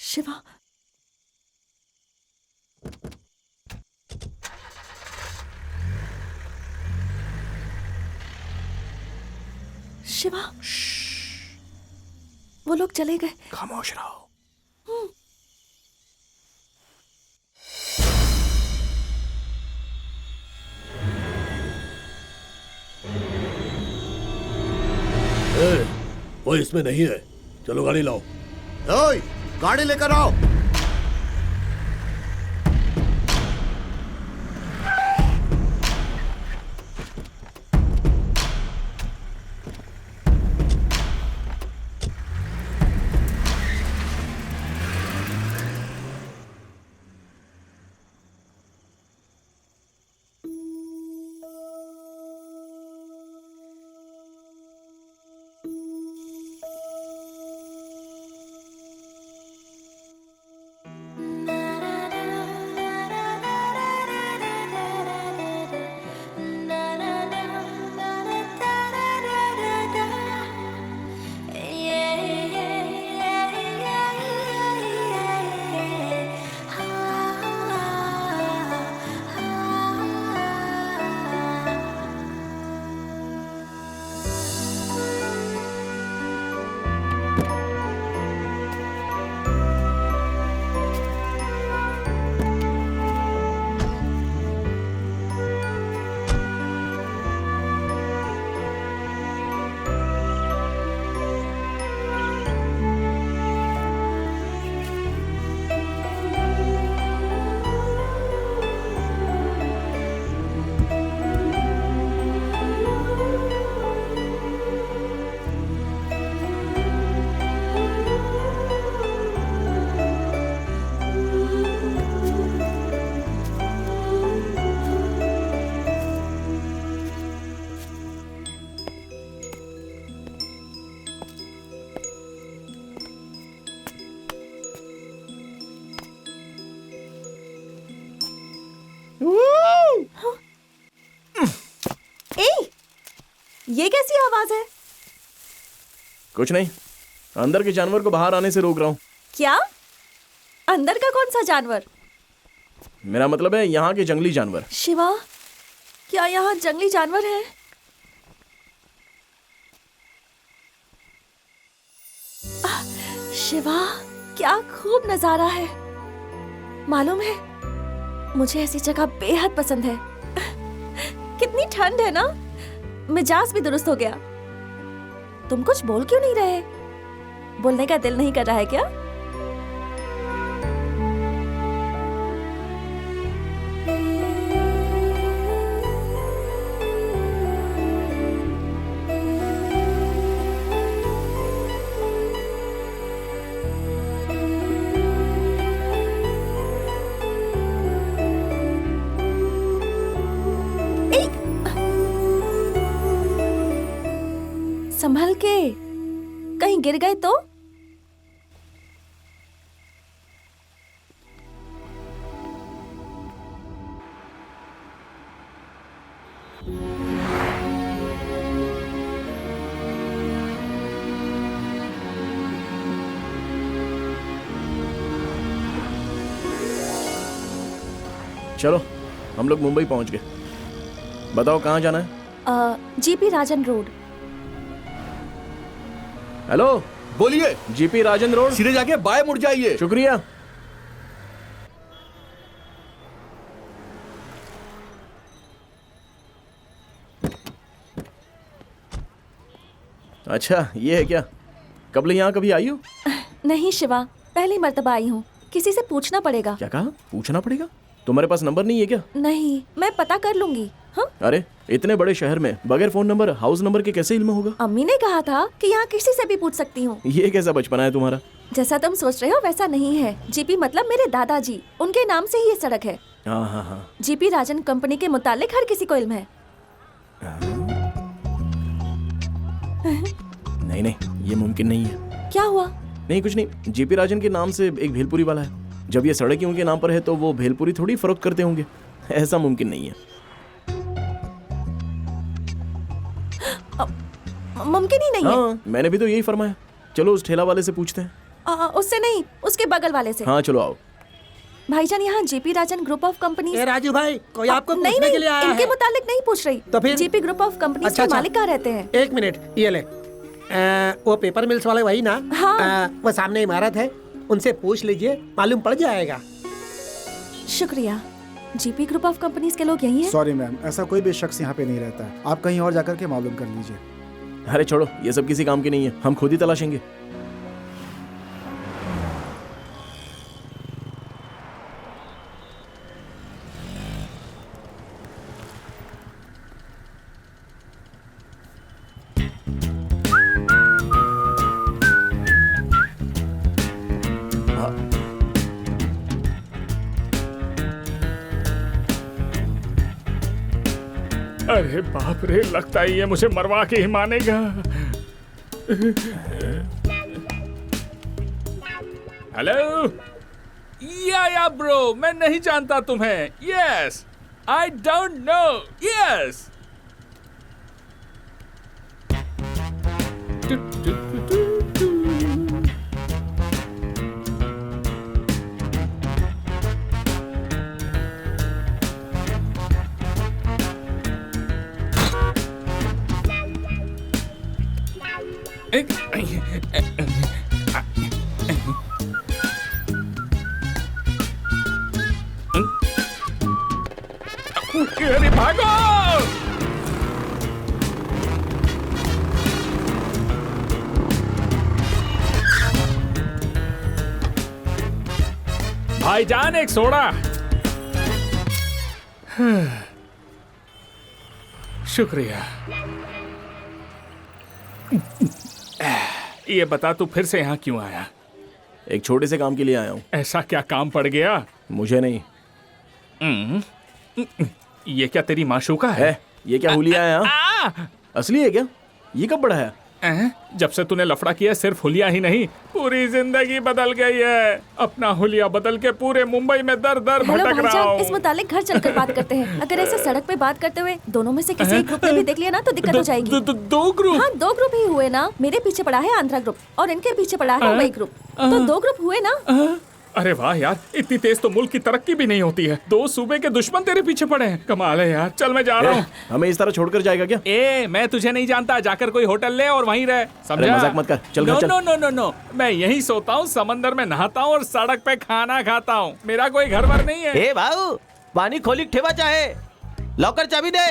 शिवा, शिवा, वो लोग चले गए। खामोश रहो। वो इसमें नहीं है, चलो गाड़ी लाओ। ओए, गाड़ी लेकर आओ। ये कैसी आवाज है? कुछ नहीं, अंदर के जानवर को बाहर आने से रोक रहा हूँ। क्या? अंदर का कौन सा जानवर? मेरा मतलब है यहाँ के जंगली जानवर। शिवा, क्या यहाँ जंगली जानवर है? शिवा, क्या खूब नजारा है। मालूम है, मुझे ऐसी जगह बेहद पसंद है। कितनी ठंड है ना, मिजाज भी दुरुस्त हो गया। तुम कुछ बोल क्यों नहीं रहे? बोलने का दिल नहीं कर रहा है क्या? संभल के, कहीं गिर गए तो? चलो हम लोग मुंबई पहुंच गए। बताओ कहाँ जाना है? जीपी राजन रोड। हेलो, बोलिए। जीपी राजन रोड, सीधे जाके बाएं मुड़ जाइए। शुक्रिया। अच्छा ये है क्या? कब यहाँ कभी आई हो? नहीं शिवा, पहली मर्तबा आई हूँ। किसी से पूछना पड़ेगा। क्या कहा? पूछना पड़ेगा? तुम्हारे पास नंबर नहीं है क्या? नहीं, मैं पता कर लूंगी। हाँ? अरे इतने बड़े शहर में बगैर फोन नंबर, हाउस नंबर के कैसे इल्म होगा? अम्मी ने कहा था कि यहाँ किसी से भी पूछ सकती हूँ। ये कैसा बचपना है तुम्हारा? जैसा तुम सोच रहे हो वैसा नहीं है। जीपी मतलब मेरे दादाजी, उनके नाम से ही ये सड़क है। हाँ हाँ हाँ। जीपी राजन कंपनी के मुतालिक हर किसी को इल्म है। नहीं नहीं, ये मुमकिन नहीं है। क्या हुआ? नहीं कुछ नहीं। जीपी राजन के नाम से एक भेलपुरी वाला है। जब ये सड़क ही उनके नाम पर है तो वो भेलपुरी थोड़ी फरोख्त करते होंगे। ऐसा मुमकिन नहीं है। मुमकिन ही नहीं हाँ, मैंने भी तो यही फरमाया। चलो उस ठेला वाले से पूछते हैं। उससे नहीं, उसके बगल वाले से। हाँ चलो आओ। भाईजान, यहाँ GP Rajan group of companies. Raju भाई, कोई आपको नहीं पूछने के लिए आया इनके है? मुतालिक नहीं पूछ रही। तो फिर? जीपी ग्रुप ऑफ कंपनीज अच्छा, के मालिक कहाँ रहते हैं? एक मिनट, ये ले। वो पेपर मिल्स वाले वही ना? हाँ। वो सामने इमारत है, उनसे पूछ लीजिए, मालूम पड़ जाएगा। शुक्रिया। जीपी ग्रुप ऑफ कंपनीज के लोग यही हैं? सॉरी मैम, ऐसा कोई भी शख्स यहाँ पे नहीं रहता है। आप कहीं और जाकर के मालूम कर लीजिए। अरे छोड़ो, ये सब किसी काम के नहीं है। हम खुद ही तलाशेंगे। अरे बाप रे, लगता है ये मुझे मरवा के ही मानेगा। हेलो या ब्रो, मैं नहीं जानता तुम्हें। Yes, I don't know. Yes अरे भागो! भाईजान एक सोडा। शुक्रिया। ये बता, तू फिर से यहाँ क्यों आया? एक छोटे से काम के लिए आया हूँ। ऐसा क्या काम पड़ गया? मुझे नहीं। ये क्या तेरी माशूका है? ये क्या हुलिया है? यहाँ असली है क्या? ये कब बढ़ा है? जब से तूने लफड़ा किया, सिर्फ हुलिया ही नहीं, पूरी जिंदगी बदल गई है। अपना हुलिया बदल के पूरे मुंबई में दर दर भटक रहा हूँ। इस मुतालिक घर चलकर बात करते हैं। अगर ऐसे सड़क पे बात करते हुए दोनों में से किसी ग्रुप ने भी देख लिया ना तो दिक्कत हो जाएगी। दो ग्रुप? हाँ, 2 ग्रुप ही हुए ना। मेरे पीछे पड़ा है आंध्रा ग्रुप और इनके पीछे पड़ा है वही ग्रुप। तो 2 ग्रुप हुए ना। अरे वाह यार, इतनी तेज तो मुल्क की तरक्की भी नहीं होती है। 2 सूबे के दुश्मन तेरे पीछे पड़े हैं। कमाल है यार। चल मैं जा रहा हूँ। हमें इस तरह छोड़कर जाएगा क्या? मैं तुझे नहीं जानता, जाकर कोई होटल ले और वहीं रह, समझा? मजाक मत कर, चल घर चल। नो, मैं यहीं सोता हूँ, समंदर में नहाता हूँ और सड़क पे खाना खाता हूँ। मेरा कोई घर वर नहीं है। भाऊ, पानी खोली ठेवा चाहे, लॉकर चाबी दे।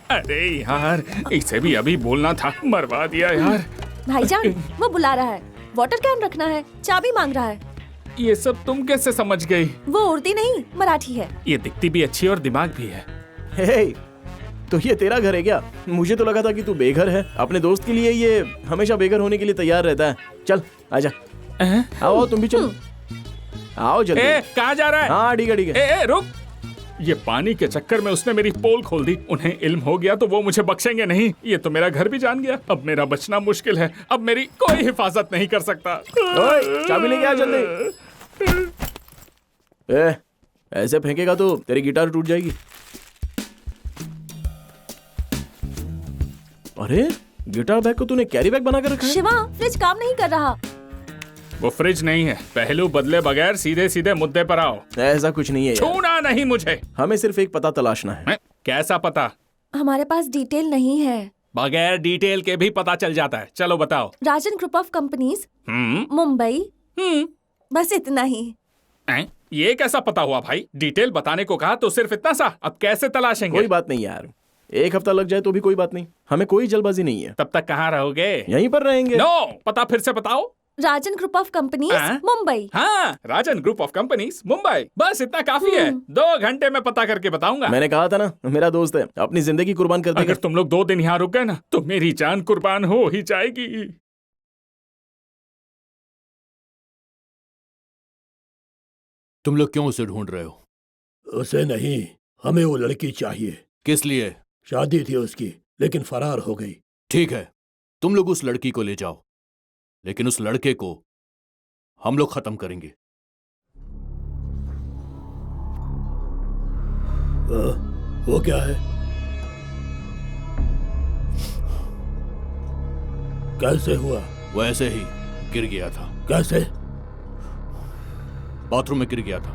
अरे यार, इसे भी अभी बोलना था, मरवा दिया यार। भाईजान, वो बुला रहा है, वाटर कैन रखना है, चाबी मांग रहा है। ये सब तुम कैसे समझ गई? वो उर्दी नहीं, मराठी है। ये दिखती भी अच्छी और दिमाग भी है। हे, तो ये तेरा घर है क्या? मुझे तो लगा था कि तू बेघर है। अपने दोस्त के लिए ये हमेशा बेघर होने के लिए तैयार रहता है। चल आजा, आओ तुम भी चलो, आओ जल्दी। कहाँ जा रहा है? हाँ ठीक है। रुक, ये पानी के चक्कर में उसने मेरी पोल खोल दी। उन्हें इल्म हो गया तो वो मुझे बख्शेंगे नहीं। ये तो मेरा घर भी जान गया। अब मेरा बचना मुश्किल है। अब मेरी कोई हिफाजत नहीं कर सकता। चाबी लेके आ जल्दी। ऐसे फेंकेगा तो तेरी गिटार टूट जाएगी। अरे, गिटार बैग को तूने कैरी बैग बना कर रखा है? शिवा, फ्रिज काम नहीं कर रहा। वो फ्रिज नहीं है। पहलू बदले बगैर सीधे सीधे मुद्दे पर आओ। ऐसा कुछ नहीं है यार। छूना नहीं मुझे। हमें सिर्फ एक पता तलाशना है। कैसा पता? हमारे पास डिटेल नहीं है। बगैर डिटेल के भी पता चल जाता है। चलो बताओ। राजन ग्रुप ऑफ कंपनीज, मुंबई। बस इतना ही। ये कैसा पता हुआ भाई? डिटेल बताने को कहा तो सिर्फ इतना सा। अब कैसे तलाशेंगे? कोई बात नहीं यार, 1 हफ्ता लग जाए तो भी कोई बात नहीं। हमें कोई जल्दबाजी नहीं है। तब तक कहाँ रहोगे? यहीं पर रहेंगे। नो, पता फिर से बताओ। राजन ग्रुप ऑफ कंपनीज, मुंबई। हाँ, राजन ग्रुप ऑफ कंपनीज, मुंबई। बस इतना काफी है। 2 घंटे में पता करके बताऊंगा। मैंने कहा था ना, मेरा दोस्त है, अपनी जिंदगी कुर्बान कर देगा। अगर तुम लोग 2 दिन यहाँ रुक गए ना तो मेरी जान कुर्बान हो ही जाएगी। तुम लोग क्यों उसे ढूंढ रहे हो? उसे नहीं, हमें वो लड़की चाहिए। किस लिए? शादी थी उसकी, लेकिन फरार हो गई। ठीक है, तुम लोग उस लड़की को ले जाओ, लेकिन उस लड़के को हम लोग खत्म करेंगे। वो क्या है? कैसे हुआ? वो ऐसे ही गिर गया था। कैसे? बाथरूम में गिर गया था।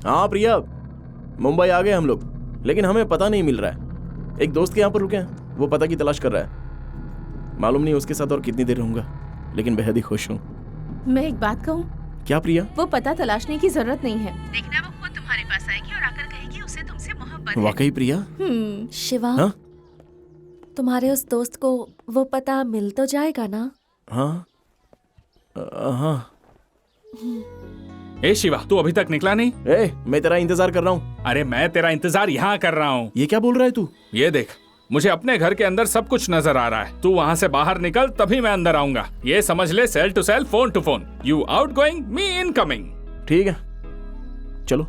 हाँ प्रिया, मुंबई आ गए हम लोग, लेकिन हमें पता नहीं मिल रहा है। एक दोस्त के यहाँ पर रुके हैं, वो पता की तलाश कर रहा है। मालूम नहीं उसके साथ और कितनी देर रहूंगा, लेकिन बेहद ही खुश हूँ। मैं एक बात कहूँ? क्या प्रिया? वो पता तलाशने की जरूरत नहीं है। देखना, वो खुद तुम्हारे पास आएगी और आकर कहेगी उसे तुमसे मोहब्बत है। वाकई प्रिया? शिवा, हाँ? तुम्हारे उस दोस्त को वो पता मिल तो जाएगा ना? हाँ हाँ। शिवा, तू अभी तक निकला नहीं? मैं तेरा इंतजार कर रहा हूँ। अरे मैं तेरा इंतजार यहाँ कर रहा हूँ। ये क्या बोल रहा है तू? ये देख, मुझे अपने घर के अंदर सब कुछ नजर आ रहा है। तू वहाँ से बाहर निकल तभी मैं अंदर आऊंगा। ये समझ ले, cell to cell, phone to phone. You outgoing, me incoming. ठीक है, चलो।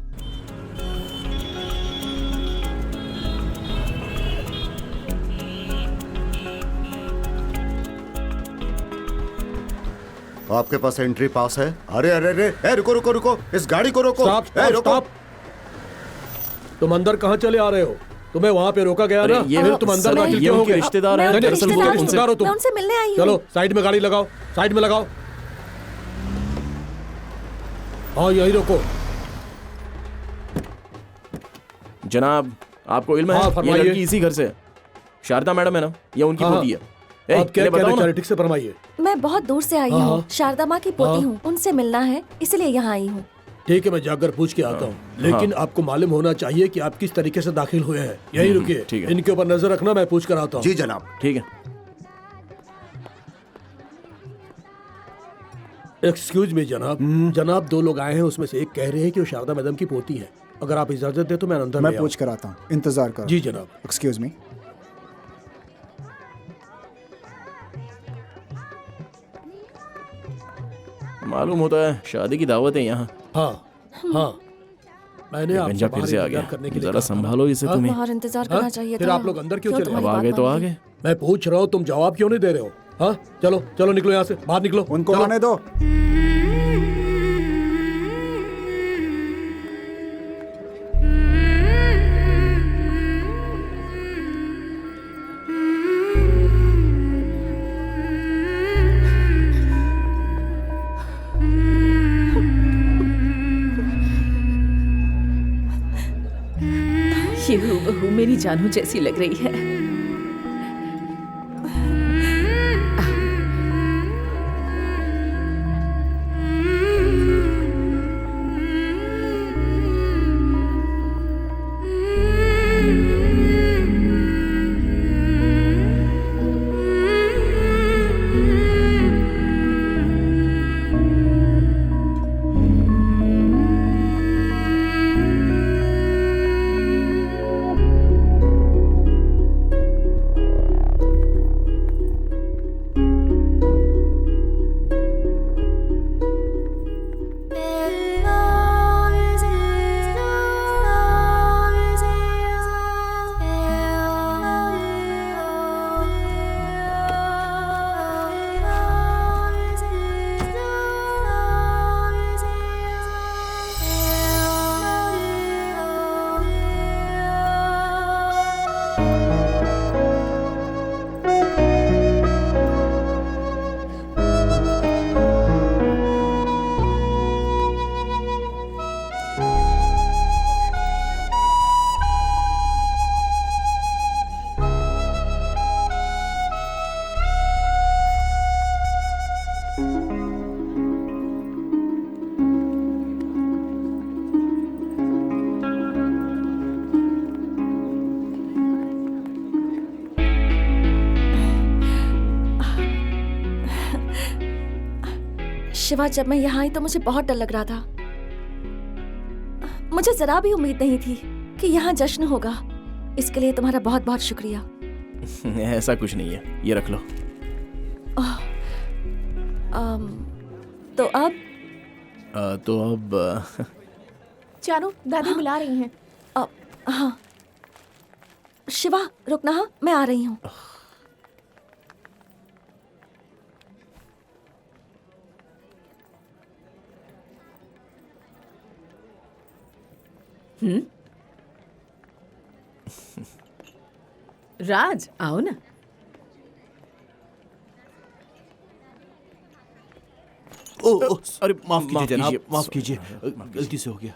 आपके पास एंट्री पास है? अरे अरे अरे, रुको रुको रुको, इस गाड़ी को रोको। स्टॉप। तुम अंदर कहाँ चले आ रहे हो? तुम्हें वहाँ पे रोका गया ना? ये तुम अंदर दाखिल क्यों हो गए? रिश्तेदार हैं। रिश्तेदार हो तुम? मैं उनसे मिलने आई हूँ। चलो साइड में गाड़ी लगाओ, साइड में लगाओ। हाँ यही रोको। जनाब, आपको इल्म है? ये लड़की इसी घर से, शारदा मैडम है ना, ये उनकी पोती है। आप क्या बताओ ना, ठीक से फरमाइए। मैं बहुत दूर से आई हूँ, शारदा माँ की पोती हूँ, उनसे मिलना है इसलिए यहाँ आई हूँ। ठीक है, मैं जाकर पूछ के आता हूँ, लेकिन आपको मालूम होना चाहिए कि आप किस तरीके से दाखिल हुए हैं। यही रुकिए, इनके ऊपर नजर रखना, मैं पूछ कर आता हूँ। जी जनाब। ठीक है। एक्सक्यूज मी जनाब। जनाब, 2 लोग आए हैं, उसमें से एक कह रहे हैं कि वो शारदा मैडम की पोती है। अगर आप इजाजत दे तो मैं अंदर मैं पूछ कर आता हूँ, इंतजार करो। जी जनाब। Excuse me. मालूम होता है शादी की दावत है यहाँ। हाँ, मैंने आपसे फिर से आ गया। जरा संभालो इसे तुम्हें। बाहर इंतजार करना चाहिए था। फिर आप लोग अंदर क्यों चले? अब आ गए तो आ गए। मैं पूछ रहा हूँ, तुम जवाब क्यों नहीं दे रहे हो? हाँ, चलो चलो निकलो यहाँ से, बाहर निकलो। उनको आने दो। मेरी जानू जैसी लग रही है। शिवा, जब मैं यहाँ आई तो मुझे बहुत डर लग रहा था। मुझे जरा भी उम्मीद नहीं थी कि यहाँ जश्न होगा। इसके लिए तुम्हारा बहुत बहुत शुक्रिया। ऐसा कुछ नहीं है, ये रख लो। तो अब जानू, दादी बुला रही हैं। हाँ शिवा, रुकना। हाँ, मैं आ रही हूँ। राज, आओ ना। अरे माफ कीजिए जनाब, माफ कीजिए, गलती से हो गया।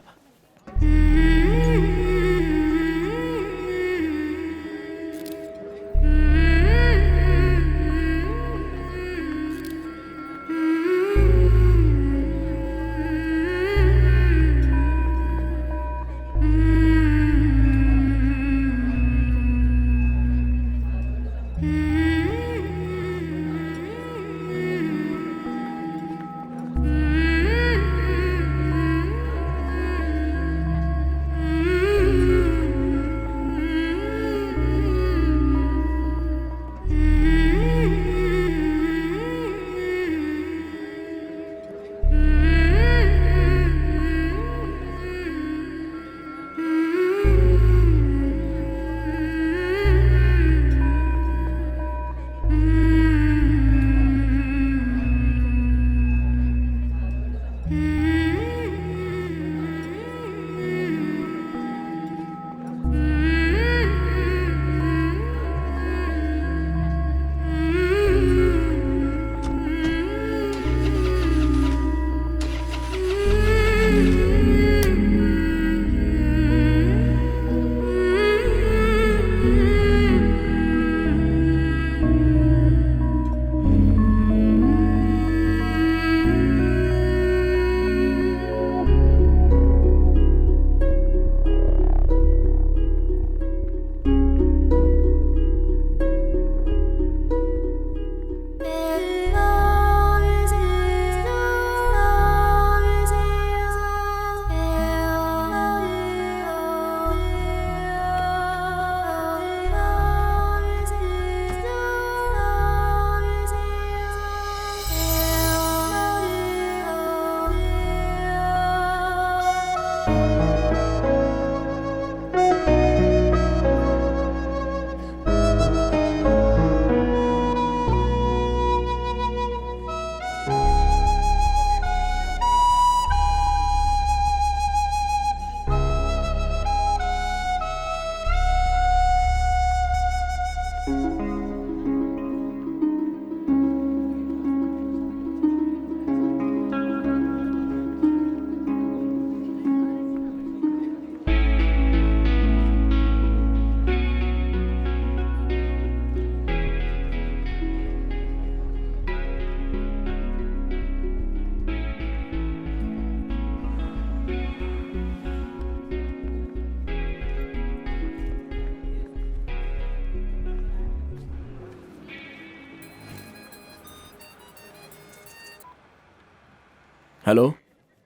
हेलो।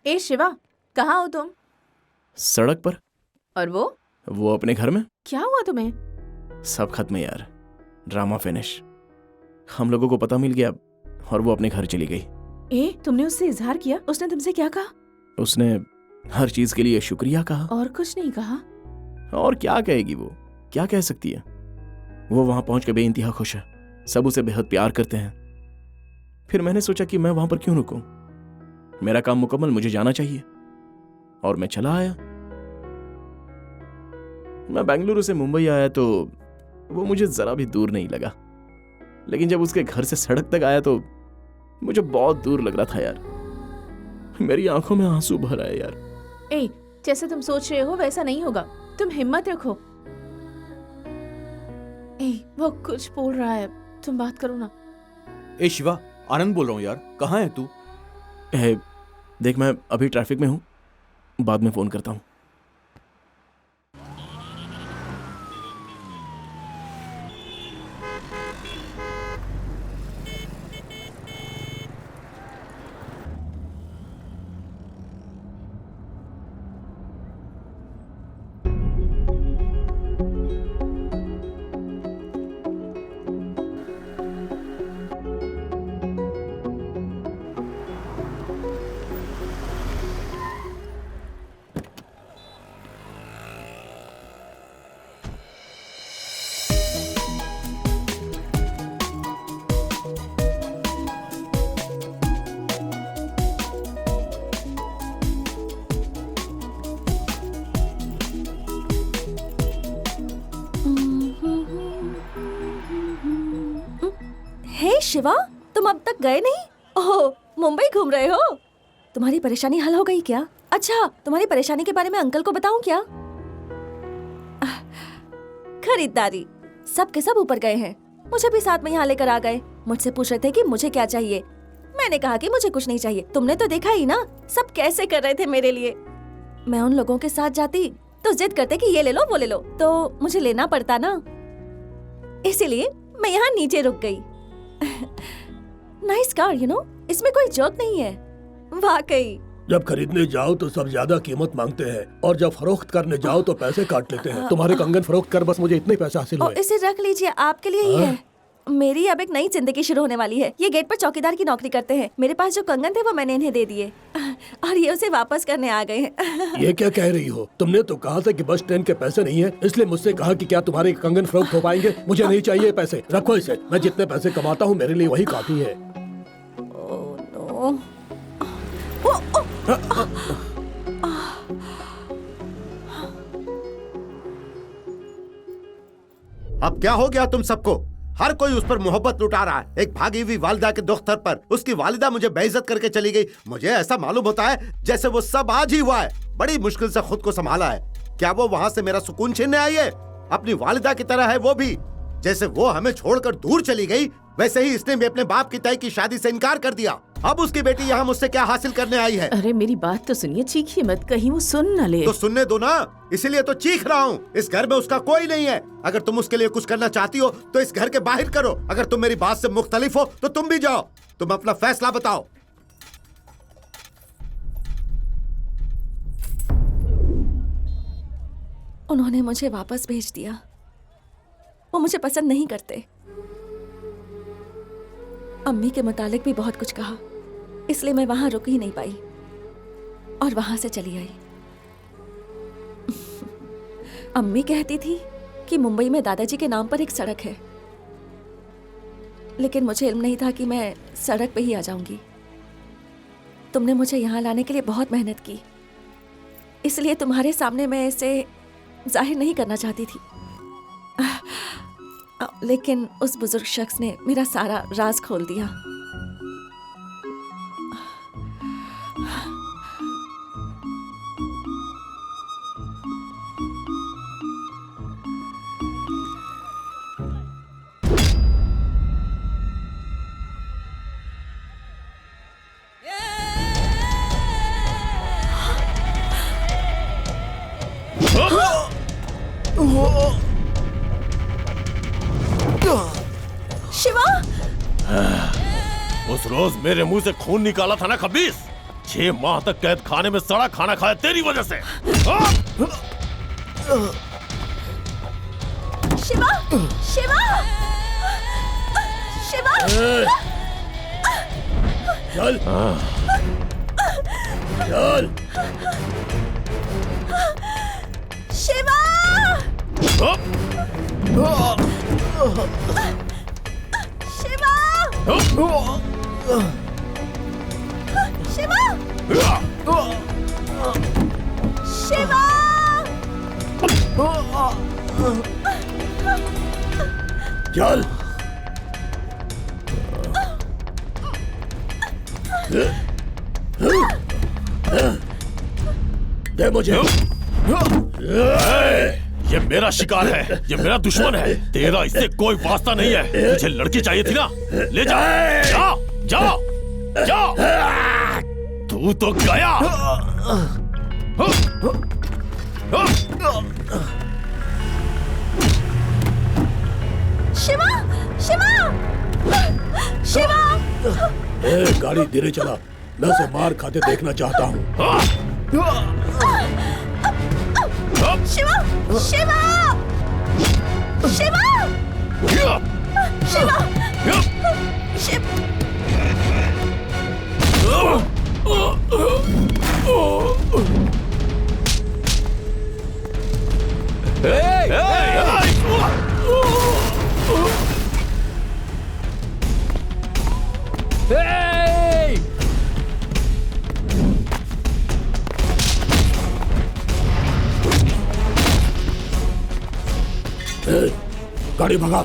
ए शिवा, कहाँ हो तुम? सड़क पर। और वो अपने घर में। क्या हुआ तुम्हें? सब खत्म है यार, ड्रामा फिनिश। हम लोगों को पता मिल गया और वो अपने घर चली गई। ए, तुमने उससे इजहार किया? उसने तुमसे क्या कहा? उसने हर चीज के लिए शुक्रिया कहा। और कुछ नहीं कहा? और क्या कहेगी वो, क्या कह सकती है? वो वहां पहुंच के बेइंतहा खुश है, सब उसे बेहद प्यार करते हैं। फिर मैंने सोचा कि मैं वहां पर क्यों रुकूं, मेरा काम मुकम्मल, मुझे जाना चाहिए। और मैं चला आया। मैं बेंगलुरु से मुंबई आया तो वो मुझे जरा भी दूर नहीं लगा, लेकिन जब उसके घर से सड़क तक आया तो मुझे बहुत दूर लग रहा था यार। मेरी आंखों में आंसू भर आए यार। ए, जैसे तुम सोच रहे हो वैसा नहीं होगा, तुम हिम्मत रखो। ए, वो कुछ बोल रहा है, तुम बात करो ना। ए शिवा, आनंद बोल रहा हूँ यार, कहाँ है तू? देख, मैं अभी ट्रैफिक में हूँ, बाद में फोन करता हूँ। शिवा, तुम अब तक गए नहीं? ओह, मुंबई घूम रहे हो? तुम्हारी परेशानी हल हो गई क्या? अच्छा, तुम्हारी परेशानी के बारे में अंकल को बताऊं क्या? खरीदारी सब के सब ऊपर गए हैं, मुझे भी साथ में यहाँ लेकर आ गए। मुझसे पूछ रहे थे कि मुझे क्या चाहिए। मैंने कहा कि मुझे कुछ नहीं चाहिए। तुमने तो देखा ही ना सब कैसे कर रहे थे मेरे लिए। मैं उन लोगों के साथ जाती तो जिद करते कि ये ले लो वो ले लो, तो मुझे लेना पड़ता ना, इसीलिए मैं यहाँ नीचे रुक गई। नाइस कार, इसमें कोई जोक नहीं है वाकई। जब खरीदने जाओ तो सब ज्यादा कीमत मांगते हैं और जब फरोख्त करने जाओ तो पैसे काट लेते हैं। तुम्हारे कंगन फरोख्त कर बस मुझे इतने पैसे हासिल हुए। इसे रख लीजिए, आपके लिए ही है। मेरी अब एक नई जिंदगी शुरू होने वाली है। ये गेट पर चौकीदार की नौकरी करते हैं। मेरे पास जो कंगन थे वो मैंने इन्हें दे दिए और ये उसे वापस करने आ गए हैं। ये क्या कह रही हो? तुमने तो कहा था कि बस ट्रेन के पैसे नहीं है, इसलिए मुझसे कहा कि क्या तुम्हारे कंगन फरोख्त हो पाएंगे। मुझे नहीं चाहिए पैसे, रखो इसे। मैं जितने पैसे कमाता हूँ मेरे लिए वही काफी है। अब क्या हो गया तुम सबको? हर कोई उस पर मोहब्बत लुटा रहा है, एक भागी हुई वालिदा के दुख्तर पर। उसकी वालिदा मुझे बेइज्जत करके चली गई। मुझे ऐसा मालूम होता है जैसे वो सब आज ही हुआ है। बड़ी मुश्किल से खुद को संभाला है। क्या वो वहाँ से मेरा सुकून छीनने आई है? अपनी वालिदा की तरह है वो भी। जैसे वो हमें छोड़कर दूर चली गई, वैसे ही इसने भी अपने बाप की तय की शादी से इनकार कर दिया। अब उसकी बेटी यहाँ मुझसे क्या हासिल करने आई है? अरे मेरी बात तो सुनिए, चीखिए मत, कहीं वो सुन न ले। तो सुनने दो ना, इसीलिए तो चीख रहा हूँ। इस घर में उसका कोई नहीं है। अगर तुम उसके लिए कुछ करना चाहती हो तो इस घर के बाहर करो। अगर तुम मेरी बात से मुख्तलिफ हो तो तुम भी जाओ। तुम अपना फैसला बताओ। उन्होंने मुझे वापस भेज दिया। वो मुझे पसंद नहीं करते। अम्मी के मुतालिक भी बहुत कुछ कहा, इसलिए मैं वहां रुक ही नहीं पाई और वहां से चली आई। अम्मी कहती थी कि मुंबई में दादाजी के नाम पर एक सड़क है, लेकिन मुझे इल्म नहीं था कि मैं सड़क पे ही आ जाऊंगी। तुमने मुझे यहाँ लाने के लिए बहुत मेहनत की, इसलिए तुम्हारे सामने मैं इसे जाहिर नहीं करना चाहती थी, लेकिन उस बुजुर्ग शख्स ने मेरा सारा राज खोल दिया। शिवा! उस रोज मेरे मुंह से खून निकाला था ना खबीस, 6 माह तक कैद खाने में सड़ा खाना खाया तेरी वजह से। हाँ? शिवा, शिवा, शिवा। चल, चल। शिवा। शिवा। शिवा। शिवा। चल। दे मुझे। ये मेरा शिकार है, ये मेरा दुश्मन है, तेरा इससे कोई वास्ता नहीं है। तुझे लड़की चाहिए थी ना, ले जा, जा, जा, जा। तू तो गया। शिवा, शिवा, शिवा। गाड़ी धीरे चला, मैं उसे मार खाते देखना चाहता हूँ। शिवा, शिवा, शिवा, शिवा, गाड़ी भगा।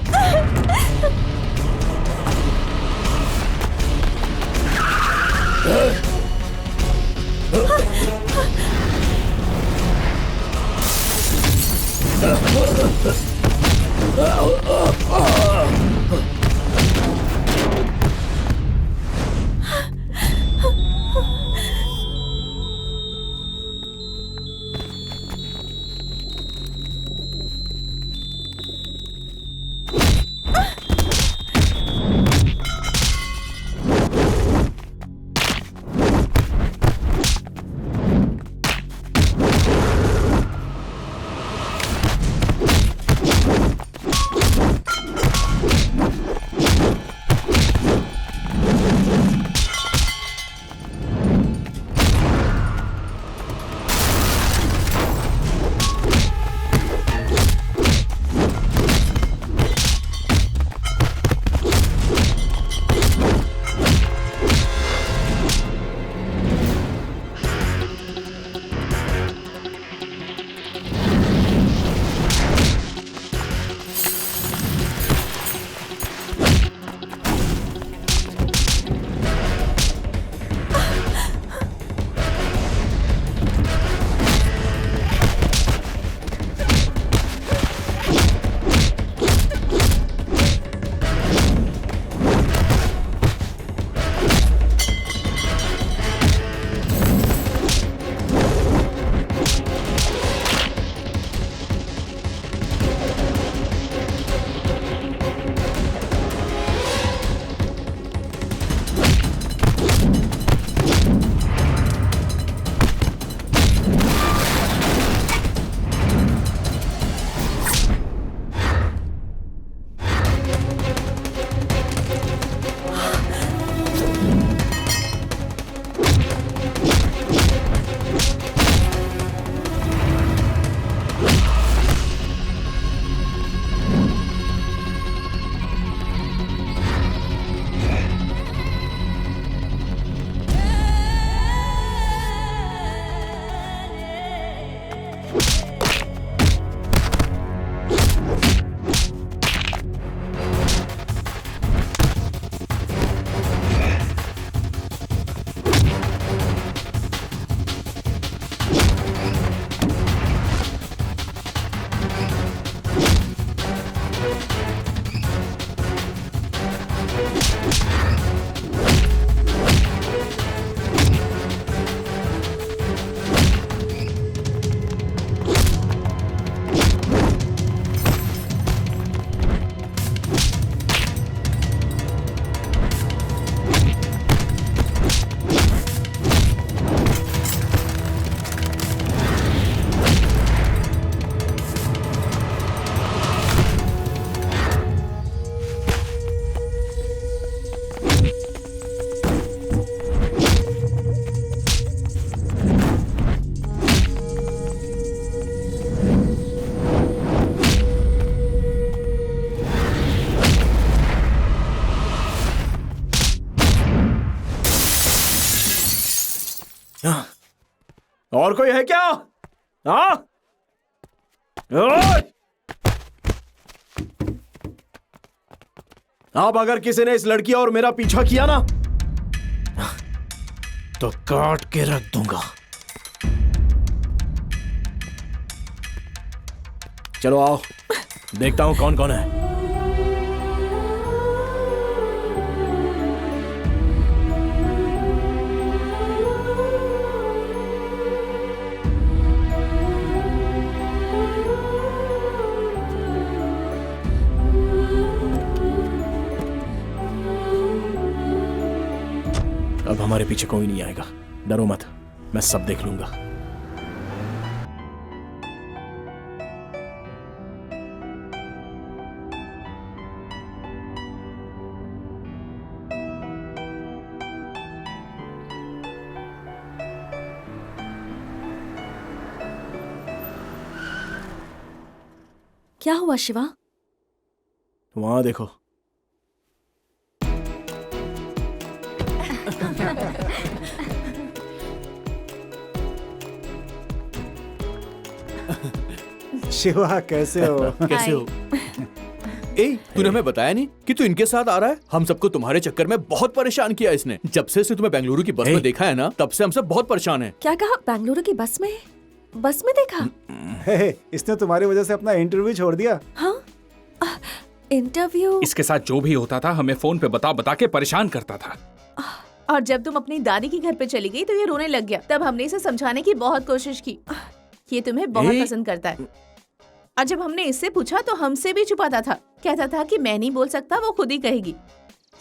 और कोई है क्या? हाँ? ओए! अब अगर किसी ने इस लड़की और मेरा पीछा किया ना तो काट के रख दूंगा। चलो आओ, देखता हूं कौन कौन है। अब हमारे पीछे कोई नहीं आएगा, डरो मत, मैं सब देख लूंगा। क्या हुआ शिवा? वहां देखो। शिवा कैसे हो? कैसे हो? ए, तूने हमें बताया नहीं कि तू इनके साथ आ रहा है? हम सबको तुम्हारे चक्कर में बहुत परेशान किया इसने। जब से तुम्हें बेंगलुरु की बस में देखा है ना, तब से हम सब बहुत परेशान हैं। क्या कहा? बेंगलुरु की बस में? बस में देखा? इसने तुम्हारी वजह से अपना इंटरव्यू छोड़ दिया। हाँ? इंटरव्यू? इसके साथ जो भी होता था हमें फोन पे बता बता के परेशान करता था। और जब तुम अपनी दादी के घर पे चली गई तो ये रोने लग गया। तब हमने इसे समझाने की बहुत कोशिश की, ये तुम्हें बहुत पसंद करता है। और जब हमने इससे पूछा तो हमसे भी छुपाता था, कहता था कि मैं नहीं बोल सकता, वो खुद ही कहेगी।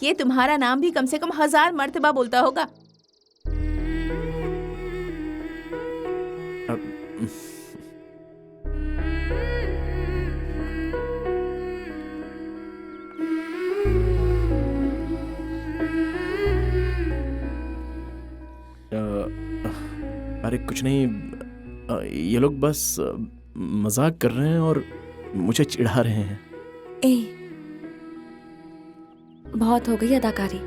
ये तुम्हारा नाम भी कम से कम 1000 मर्तबा बोलता होगा। अरे कुछ नहीं, ये लोग बस मजाक कर रहे हैं और मुझे चिढ़ा रहे हैं। ए, बहुत हो गई अदाकारी।